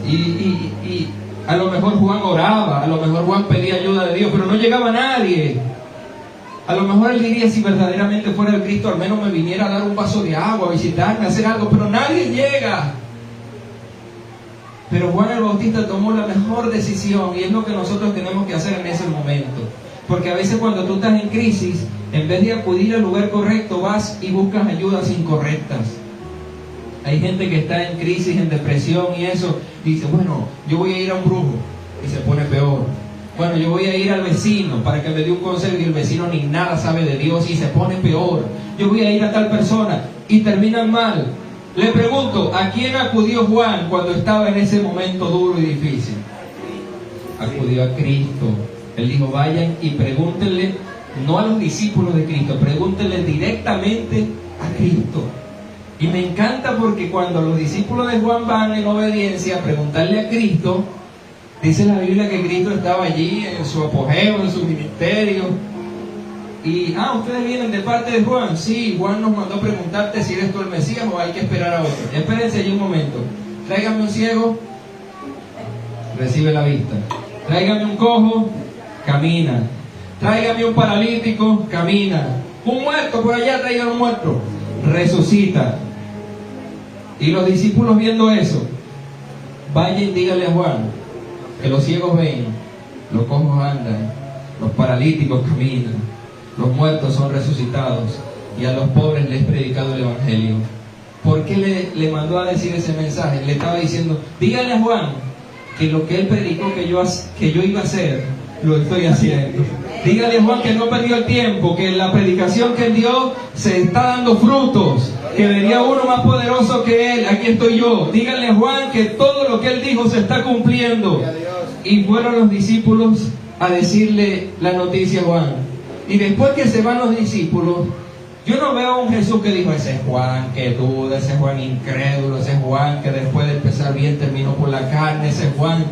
Y a lo mejor Juan oraba, a lo mejor Juan pedía ayuda de Dios, pero no llegaba nadie. A lo mejor él diría: si verdaderamente fuera el Cristo, al menos me viniera a dar un vaso de agua, a visitarme, a hacer algo, pero nadie llega. Pero Juan el Bautista tomó la mejor decisión, y es lo que nosotros tenemos que hacer en ese momento. Porque a veces cuando tú estás en crisis, en vez de acudir al lugar correcto, vas y buscas ayudas incorrectas. Hay gente que está en crisis, en depresión y eso, dice: bueno, yo voy a ir a un brujo, y se pone peor. Bueno, yo voy a ir al vecino para que me dé un consejo, y el vecino ni nada sabe de Dios y se pone peor. Yo voy a ir a tal persona y terminan mal. Le pregunto: ¿a quién acudió Juan cuando estaba en ese momento duro y difícil? Acudió a Cristo. Él dijo: vayan y pregúntenle, no a los discípulos de Cristo, pregúntenle directamente a Cristo. Y me encanta porque cuando los discípulos de Juan van en obediencia a preguntarle a Cristo, dice la Biblia que Cristo estaba allí en su apogeo, en su ministerio. Y, ¿ustedes vienen de parte de Juan? Sí, Juan nos mandó preguntarte si eres tú el Mesías o hay que esperar a otro. Espérense allí un momento. Tráigame un ciego, recibe la vista. Tráigame un cojo, camina. Tráigame un paralítico, camina. Un muerto por allá, traigan un muerto, resucita. Y los discípulos viendo eso, vayan y díganle a Juan que los ciegos ven, los cojos andan, los paralíticos caminan, los muertos son resucitados y a los pobres les he predicado el Evangelio. ¿Por qué le mandó a decir ese mensaje? Le estaba diciendo: díganle a Juan que lo que él predicó que yo iba a hacer, lo estoy haciendo. Díganle a Juan que no perdió el tiempo, que la predicación que él dio se está dando frutos, que venía uno más poderoso que él. Aquí estoy yo. Díganle a Juan que todo lo que él dijo se está cumpliendo. Y fueron los discípulos a decirle la noticia a Juan. Y después que se van los discípulos, yo no veo a un Jesús que dijo: ese Juan que duda, ese Juan incrédulo, ese Juan que después de empezar bien terminó por la carne, ese Juan.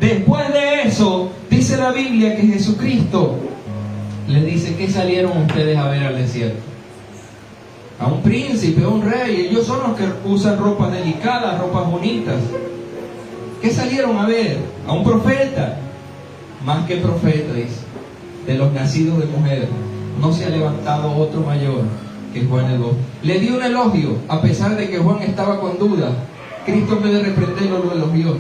Después de eso, dice la Biblia que Jesucristo le dice: ¿qué salieron ustedes a ver al desierto? A un príncipe, a un rey. Ellos son los que usan ropas delicadas, ropas bonitas. ¿Qué salieron a ver? A un profeta. Más que profeta, dice: de los nacidos de mujer no se ha levantado otro mayor que Juan el Bautista. Le dio un elogio a pesar de que Juan estaba con dudas. Cristo en vez de reprenderlo lo elogió.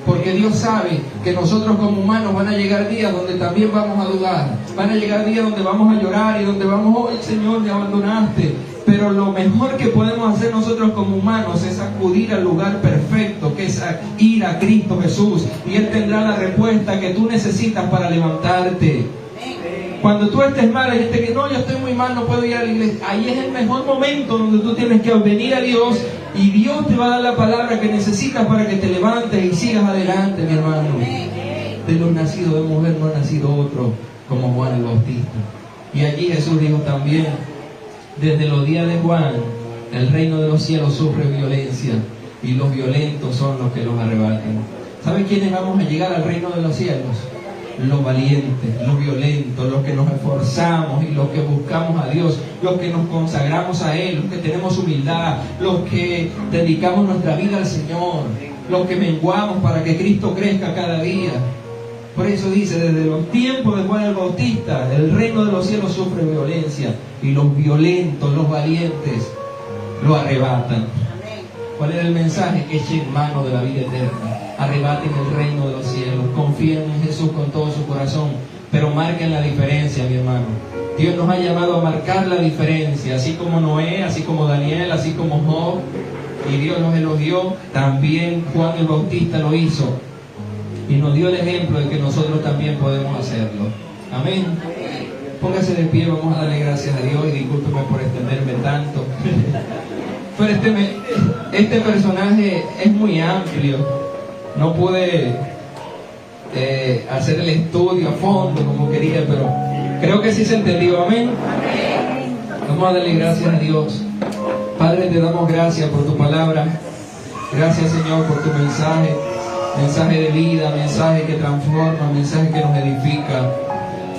Porque Dios sabe que nosotros como humanos van a llegar días donde también vamos a dudar. Van a llegar días donde vamos a llorar y donde vamos, oh Señor, me abandonaste. Pero lo mejor que podemos hacer nosotros como humanos es acudir al lugar perfecto, que es ir a Cristo Jesús. Y Él tendrá la respuesta que tú necesitas para levantarte. Cuando tú estés mal y estés que no, yo estoy muy mal, no puedo ir a la iglesia, ahí es el mejor momento donde tú tienes que venir a Dios y Dios te va a dar la palabra que necesitas para que te levantes y sigas adelante, mi hermano. De los nacidos de mujer no ha nacido otro como Juan el Bautista. Y allí Jesús dijo también, desde los días de Juan, el reino de los cielos sufre violencia y los violentos son los que los arrebatan. ¿Saben quiénes vamos a llegar al reino de los cielos? Los valientes, los violentos, los que nos esforzamos y los que buscamos a Dios, los que nos consagramos a Él, los que tenemos humildad, los que dedicamos nuestra vida al Señor, los que menguamos para que Cristo crezca cada día. Por eso dice, desde los tiempos de Juan el Bautista, el reino de los cielos sufre violencia y los violentos, los valientes, lo arrebatan. ¿Cuál era el mensaje? Echen mano de la vida eterna. Arrebaten el reino de los cielos, confíen en Jesús con todo su corazón, pero marquen la diferencia, mi hermano. Dios nos ha llamado a marcar la diferencia, así como Noé, así como Daniel, así como Job, y Dios nos elogió, también Juan el Bautista lo hizo, y nos dio el ejemplo de que nosotros también podemos hacerlo. Amén. Póngase de pie, vamos a darle gracias a Dios, y discúlpeme por extenderme tanto. Pero este personaje es muy amplio. No pude hacer el estudio a fondo como quería, pero creo que sí se entendió. Amén. Vamos a darle gracias a Dios. Padre, te damos gracias por tu palabra. Gracias, Señor, por tu mensaje. Mensaje de vida, mensaje que transforma, mensaje que nos edifica.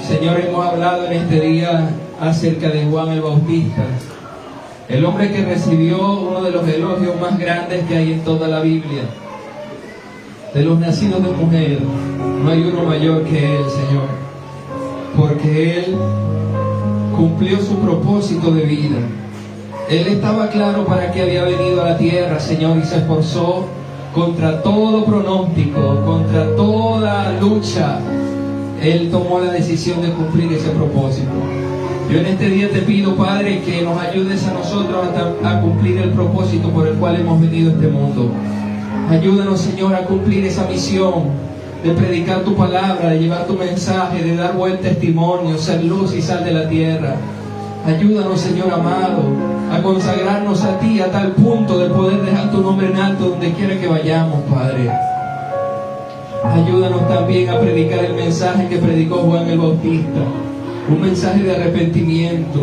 Señor, hemos hablado en este día acerca de Juan el Bautista, el hombre que recibió uno de los elogios más grandes que hay en toda la Biblia. De los nacidos de mujer, no hay uno mayor que Él, Señor, porque Él cumplió su propósito de vida. Él estaba claro para qué había venido a la tierra, Señor, y se esforzó contra todo pronóstico, contra toda lucha. Él tomó la decisión de cumplir ese propósito. Yo en este día te pido, Padre, que nos ayudes a nosotros a cumplir el propósito por el cual hemos venido a este mundo. Ayúdanos, Señor, a cumplir esa misión de predicar tu palabra, de llevar tu mensaje, de dar buen testimonio, ser luz y sal de la tierra. Ayúdanos, Señor amado, a consagrarnos a ti a tal punto de poder dejar tu nombre en alto donde quiera que vayamos, Padre. Ayúdanos también a predicar el mensaje que predicó Juan el Bautista, un mensaje de arrepentimiento.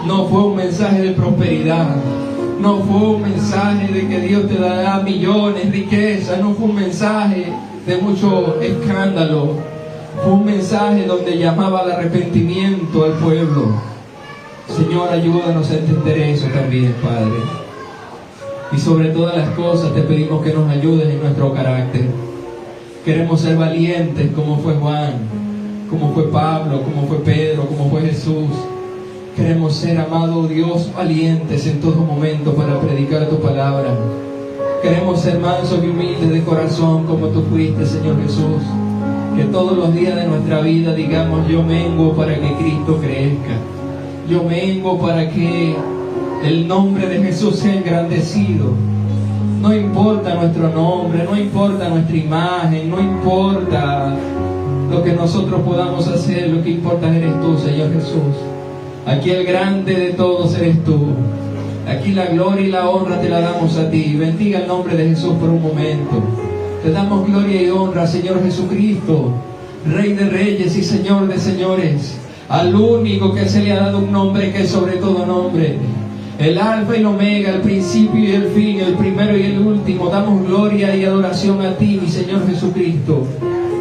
No fue un mensaje de prosperidad. No fue un mensaje de que Dios te dará millones, riqueza. No fue un mensaje de mucho escándalo. Fue un mensaje donde llamaba al arrepentimiento al pueblo. Señor, ayúdanos a entender eso también, Padre. Y sobre todas las cosas te pedimos que nos ayudes en nuestro carácter. Queremos ser valientes como fue Juan, como fue Pablo, como fue Pedro, como fue Jesús. Queremos ser, amado Dios, valientes en todo momento para predicar tu palabra. Queremos ser mansos y humildes de corazón como tú fuiste, Señor Jesús. Que todos los días de nuestra vida digamos, yo menguo para que Cristo crezca. Yo menguo para que el nombre de Jesús sea engrandecido. No importa nuestro nombre, no importa nuestra imagen, no importa lo que nosotros podamos hacer, lo que importa eres tú, Señor Jesús. Aquí el grande de todos eres tú. Aquí la gloria y la honra te la damos a ti. Bendiga el nombre de Jesús por un momento. Te damos gloria y honra, Señor Jesucristo, Rey de reyes y Señor de señores, al único que se le ha dado un nombre que es sobre todo nombre. El alfa y el omega, el principio y el fin, el primero y el último. Damos gloria y adoración a ti, mi Señor Jesucristo.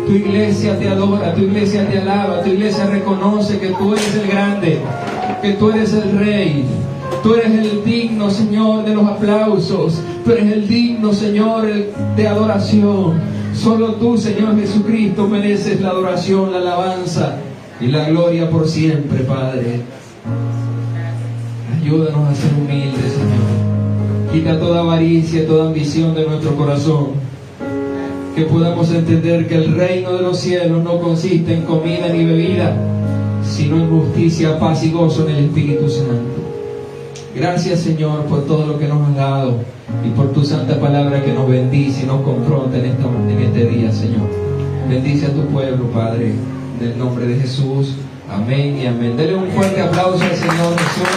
Tu iglesia te adora, tu iglesia te alaba, tu iglesia reconoce que tú eres el grande, que tú eres el Rey. Tú eres el digno, Señor, de los aplausos. Tú eres el digno, Señor, de adoración. Solo tú, Señor Jesucristo, mereces la adoración, la alabanza y la gloria por siempre, Padre. Ayúdanos a ser humildes, Señor. Quita toda avaricia, toda ambición de nuestro corazón. Que podamos entender que el reino de los cielos no consiste en comida ni bebida, sino en justicia, paz y gozo en el Espíritu Santo. Gracias, Señor, por todo lo que nos has dado y por tu santa palabra que nos bendice y nos confronta en este día, Señor. Bendice a tu pueblo, Padre, en el nombre de Jesús. Amén y amén. Dele un fuerte aplauso al Señor Jesús.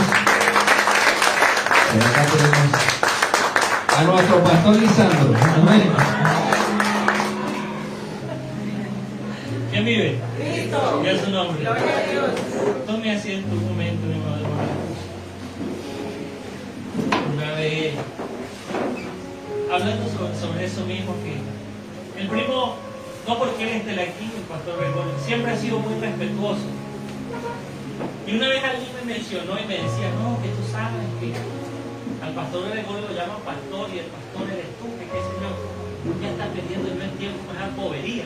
Y acá tenemos a nuestro pastor Lisandro. Amén. ¿Quién vive? Cristo. Y a su nombre. Gloria a Dios. Tome asiento un momento, mi amado. Una vez, hablando sobre eso mismo, que el primo, no porque él esté aquí, el pastor Gregorio, siempre ha sido muy respetuoso. Y una vez alguien me mencionó y me decía, no, que tú sabes que al pastor Gregorio lo llaman pastor y el pastor eres tú, que qué sé yo, ya está perdiendo el tiempo con esa bobería.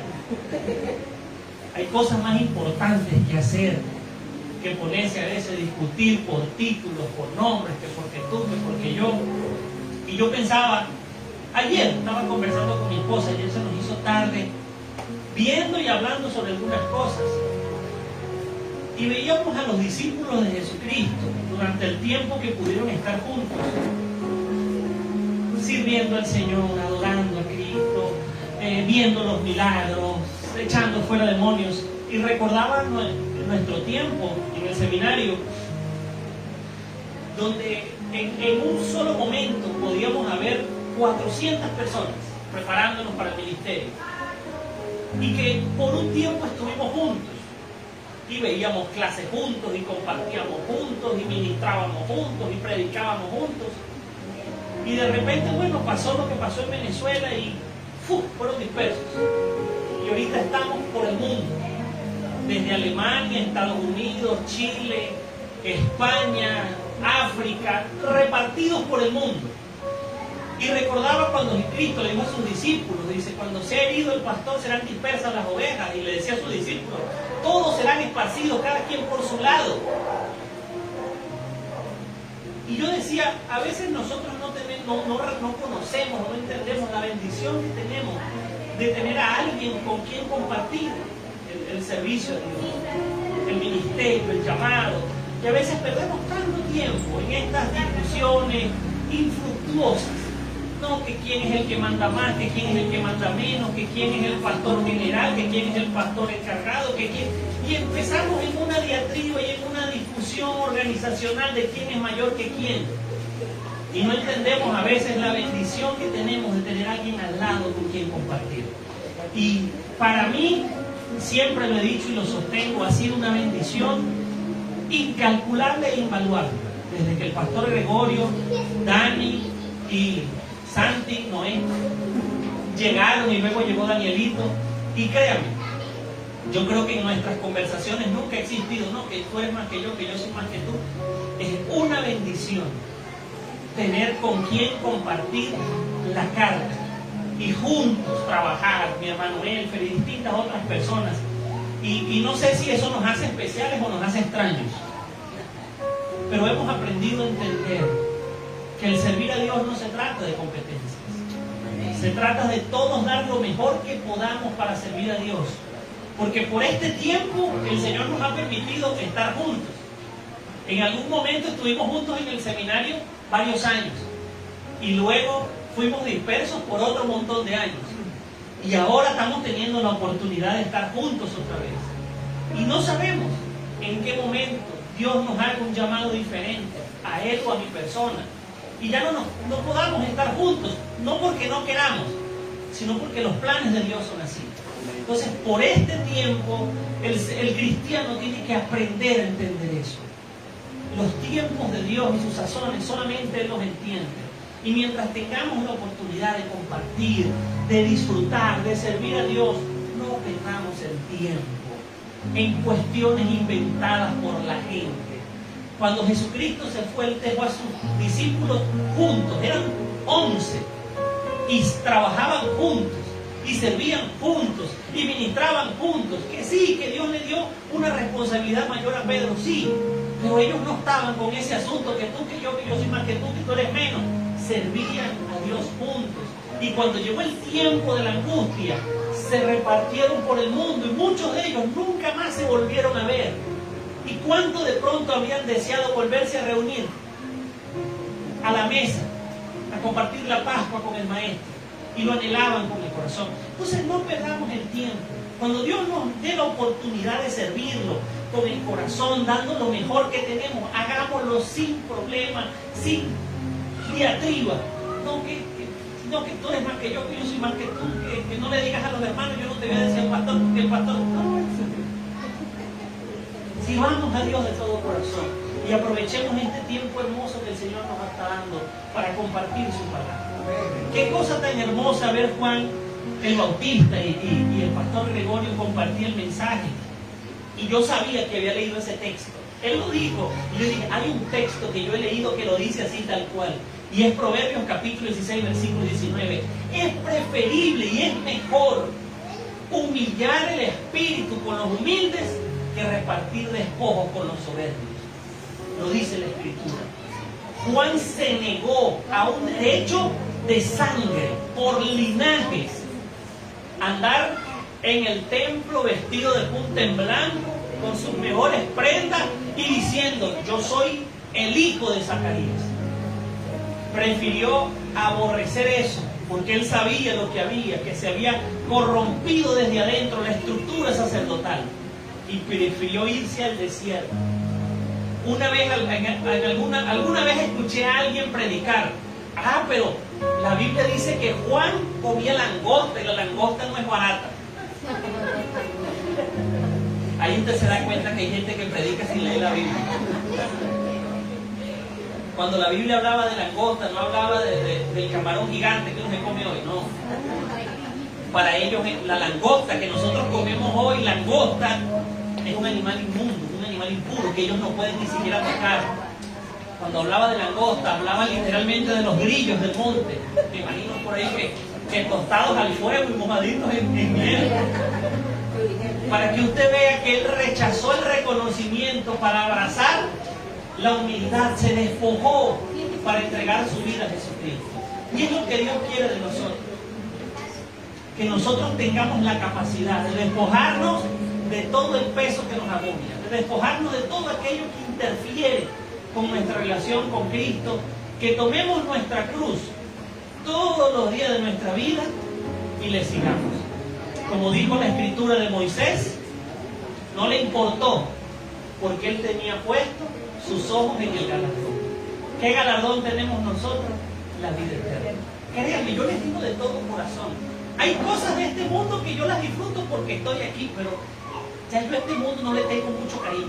Hay cosas más importantes que hacer que ponerse a veces a discutir por títulos, por nombres, que porque tú, que porque yo. Y yo pensaba, ayer estaba conversando con mi esposa, ayer se nos hizo tarde, viendo y hablando sobre algunas cosas. Y veíamos a los discípulos de Jesucristo durante el tiempo que pudieron estar juntos, sirviendo al Señor, adorando a Cristo, viendo los milagros, echando fuera demonios. Y recordaban nuestro tiempo en el seminario, donde en un solo momento podíamos haber 400 personas preparándonos para el ministerio. Y que por un tiempo estuvimos juntos. Y veíamos clases juntos, y compartíamos juntos, y ministrábamos juntos, y predicábamos juntos. Y de repente, bueno, pasó lo que pasó en Venezuela y fueron dispersos. Y ahorita estamos por el mundo. Desde Alemania, Estados Unidos, Chile, España, África, repartidos por el mundo. Y recordaba cuando Cristo le dijo a sus discípulos, dice, cuando sea herido el pastor serán dispersas las ovejas. Y le decía a sus discípulos, todos serán esparcidos, cada quien por su lado. Y yo decía, a veces nosotros no conocemos, no entendemos la bendición que tenemos de tener a alguien con quien compartir el servicio de Dios, el ministerio, el llamado. Y a veces perdemos tanto tiempo en estas discusiones infructuosas. No, que quién es el que manda más, que quién es el que manda menos, que quién es el pastor general, que quién es el pastor encargado, que quién... Y empezamos en una diatriba y en una discusión organizacional de quién es mayor que quién. Y no entendemos a veces la bendición que tenemos de tener a alguien al lado con quien compartir. Y para mí, siempre lo he dicho y lo sostengo, ha sido una bendición incalculable e invaluable. Desde que el pastor Gregorio, Dani y Santi, Noé, llegaron y luego llegó Danielito. Y créanme, yo creo que en nuestras conversaciones nunca ha existido, no, que tú eres más que yo soy más que tú. Es una bendición tener con quien compartir la carga y juntos trabajar, mi hermano Elfer y distintas otras personas. Y no sé si eso nos hace especiales o nos hace extraños, pero hemos aprendido a entender que el servir a Dios no se trata de competencias, se trata de todos dar lo mejor que podamos para servir a Dios, porque por este tiempo el Señor nos ha permitido estar juntos. En algún momento estuvimos juntos en el seminario varios años y luego fuimos dispersos por otro montón de años, y ahora estamos teniendo la oportunidad de estar juntos otra vez, y no sabemos en qué momento Dios nos haga un llamado diferente a Él o a mi persona, y ya no podamos estar juntos, no porque no queramos, sino porque los planes de Dios son así. Entonces, por este tiempo, el cristiano tiene que aprender a entender eso. Los tiempos de Dios y sus sazones solamente Él los entiende. Y mientras tengamos la oportunidad de compartir, de disfrutar, de servir a Dios, no perdamos el tiempo en cuestiones inventadas por la gente. Cuando Jesucristo se fue, Él dejó a sus discípulos juntos, eran 11, y trabajaban juntos, y servían juntos, y ministraban juntos. Que sí, que Dios le dio una responsabilidad mayor a Pedro, sí, pero ellos no estaban con ese asunto, que yo soy más que tú eres menos. servían a Dios juntos. Y cuando llegó el tiempo de la angustia, se repartieron por el mundo y muchos de ellos nunca más se volvieron a ver. ¿Y cuánto de pronto habían deseado volverse a reunir a la mesa, a compartir la Pascua con el Maestro? Y lo anhelaban con el corazón. Entonces no perdamos el tiempo. Cuando Dios nos dé la oportunidad de servirlo con el corazón, dando lo mejor que tenemos, hagámoslo sin problema, sin diatriba. No que tú eres más que yo soy más que tú, que no le digas a los hermanos, yo no te voy a decir al pastor, porque el pastor no. Si vamos a Dios de todo corazón y aprovechemos este tiempo hermoso que el Señor nos está dando para compartir su palabra. Qué cosa tan hermosa ver Juan el Bautista y el pastor Gregorio compartir el mensaje. Y yo sabía que había leído ese texto. Él lo dijo, y yo dije, hay un texto que yo he leído que lo dice así tal cual. Y es Proverbios capítulo 16, versículo 19. Es preferible y es mejor humillar el espíritu con los humildes que repartir despojos con los soberbios. Lo dice la Escritura. Juan se negó a un derecho de sangre por linajes, andar en el templo vestido de punta en blanco, con sus mejores prendas y diciendo, yo soy el hijo de Zacarías. Prefirió aborrecer eso, porque él sabía lo que había, que se había corrompido desde adentro la estructura sacerdotal, y prefirió irse al desierto. Una vez, alguna vez escuché a alguien predicar, pero la Biblia dice que Juan comía langosta y la langosta no es barata. Ahí usted se da cuenta que hay gente que predica sin leer la Biblia. Cuando la Biblia hablaba de langosta, no hablaba del camarón gigante que uno se come hoy, no. Para ellos la langosta que nosotros comemos hoy, langosta, es un animal inmundo, un animal impuro que ellos no pueden ni siquiera tocar. Cuando hablaba de langosta, hablaba literalmente de los grillos del monte. Me imagino por ahí que tostados al fuego y mojaditos en miel. Para que usted vea que él rechazó el reconocimiento para abrazar la humildad, se despojó para entregar su vida a Jesucristo. Y es lo que Dios quiere de nosotros. Que nosotros tengamos la capacidad de despojarnos de todo el peso que nos agobia, de despojarnos de todo aquello que interfiere con nuestra relación con Cristo, que tomemos nuestra cruz todos los días de nuestra vida y le sigamos. Como dijo la Escritura de Moisés, no le importó porque él tenía puesto sus ojos en el galardón. ¿Qué galardón tenemos nosotros? La vida eterna. Créanme, yo les digo de todo corazón. Hay cosas de este mundo que yo las disfruto porque estoy aquí, pero ya yo a este mundo no le tengo mucho cariño.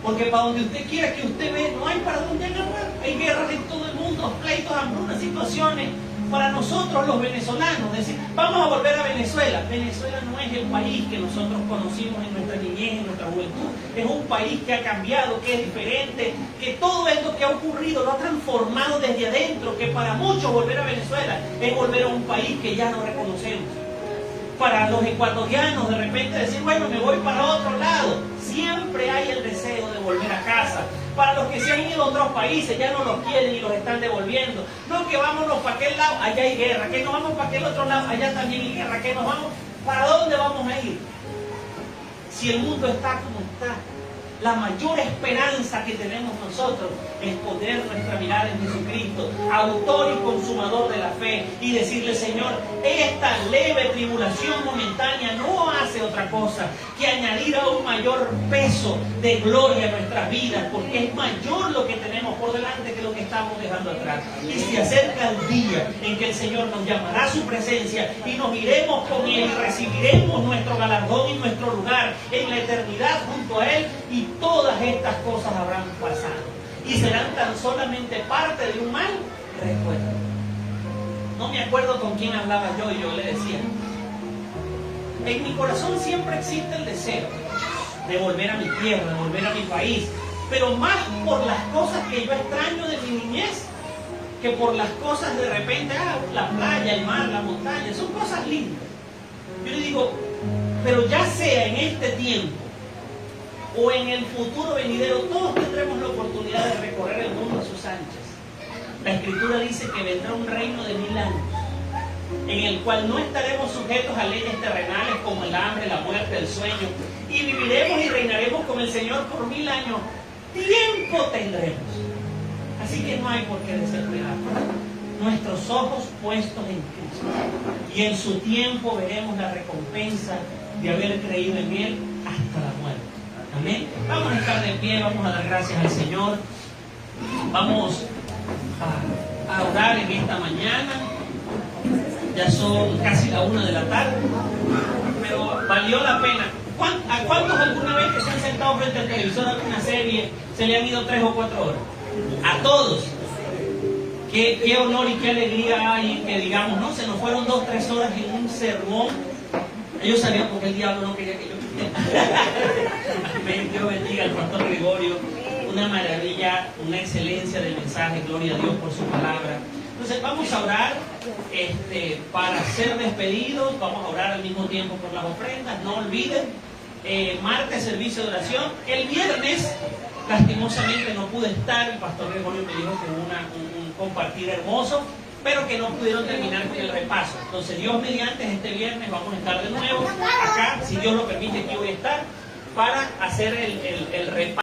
Porque para donde usted quiera que usted ve, no hay para dónde agarrar. Hay guerras en todo el mundo, pleitos, hambrunas, situaciones. Para nosotros los venezolanos, decir, vamos a volver a Venezuela. Venezuela no es el país que nosotros conocimos en nuestra niñez, en nuestra juventud. Es un país que ha cambiado, que es diferente, que todo esto que ha ocurrido lo ha transformado desde adentro, que para muchos volver a Venezuela es volver a un país que ya no reconocemos. Para los ecuatorianos de repente decir, bueno, me voy para otro lado. Siempre hay el deseo de volver a casa. Para los que se han ido a otros países, ya no los quieren y los están devolviendo. No, que vámonos para aquel lado, allá hay guerra. Que nos vamos para aquel otro lado, allá también hay guerra. Que nos vamos, ¿para dónde vamos a ir? Si el mundo está como está, la mayor esperanza que tenemos nosotros es poner nuestra mirada en Jesucristo, autor y consumador de la fe, y decirle, Señor, esta leve tribulación momentánea no hace otra cosa que añadir a un mayor peso de gloria a nuestras vidas, porque es mayor lo que tenemos por delante que lo que estamos dejando atrás. Y se acerca el día en que el Señor nos llamará a su presencia y nos iremos con Él y recibiremos nuestro galardón y nuestro lugar en la eternidad junto a Él, y todas estas cosas habrán pasado y serán tan solamente parte de un mal recuerdo. No me acuerdo con quién hablaba yo y yo le decía, en mi corazón siempre existe el deseo de volver a mi tierra, de volver a mi país, pero más por las cosas que yo extraño de mi niñez que por las cosas de repente, la playa, el mar, la montaña, son cosas lindas. Yo le digo, pero ya sea en este tiempo o en el futuro venidero, todos tendremos la oportunidad de recorrer el mundo a sus anchas. La Escritura dice que vendrá un reino de 1000 años, en el cual no estaremos sujetos a leyes terrenales como el hambre, la muerte, el sueño, y viviremos y reinaremos con el Señor por 1000 años. Tiempo tendremos. Así que no hay por qué desesperar. Nuestros ojos puestos en Cristo. Y en su tiempo veremos la recompensa de haber creído en Él hasta la muerte. Amén. Vamos a estar de pie, vamos a dar gracias al Señor. Vamos a orar en esta mañana. Ya son casi la 1 de la tarde, pero valió la pena. ¿A cuántos alguna vez que se han sentado frente al televisor a ver una serie se le han ido 3 o 4 horas? A todos. Qué honor y qué alegría hay que digamos, no, se nos fueron 2 o 3 horas en un sermón. Ellos sabían porque el diablo no quería que yo Dios bendiga al pastor Gregorio. Una maravilla, una excelencia del mensaje. Gloria a Dios por su palabra. Entonces vamos a orar para ser despedidos. Vamos a orar al mismo tiempo por las ofrendas. No olviden, martes servicio de oración. El viernes lastimosamente no pude estar. El pastor Gregorio me dijo que hubo un compartir hermoso, pero que no pudieron terminar con el repaso. Entonces Dios mediante, este viernes vamos a estar de nuevo acá, si Dios lo permite, aquí voy a estar para hacer el repaso.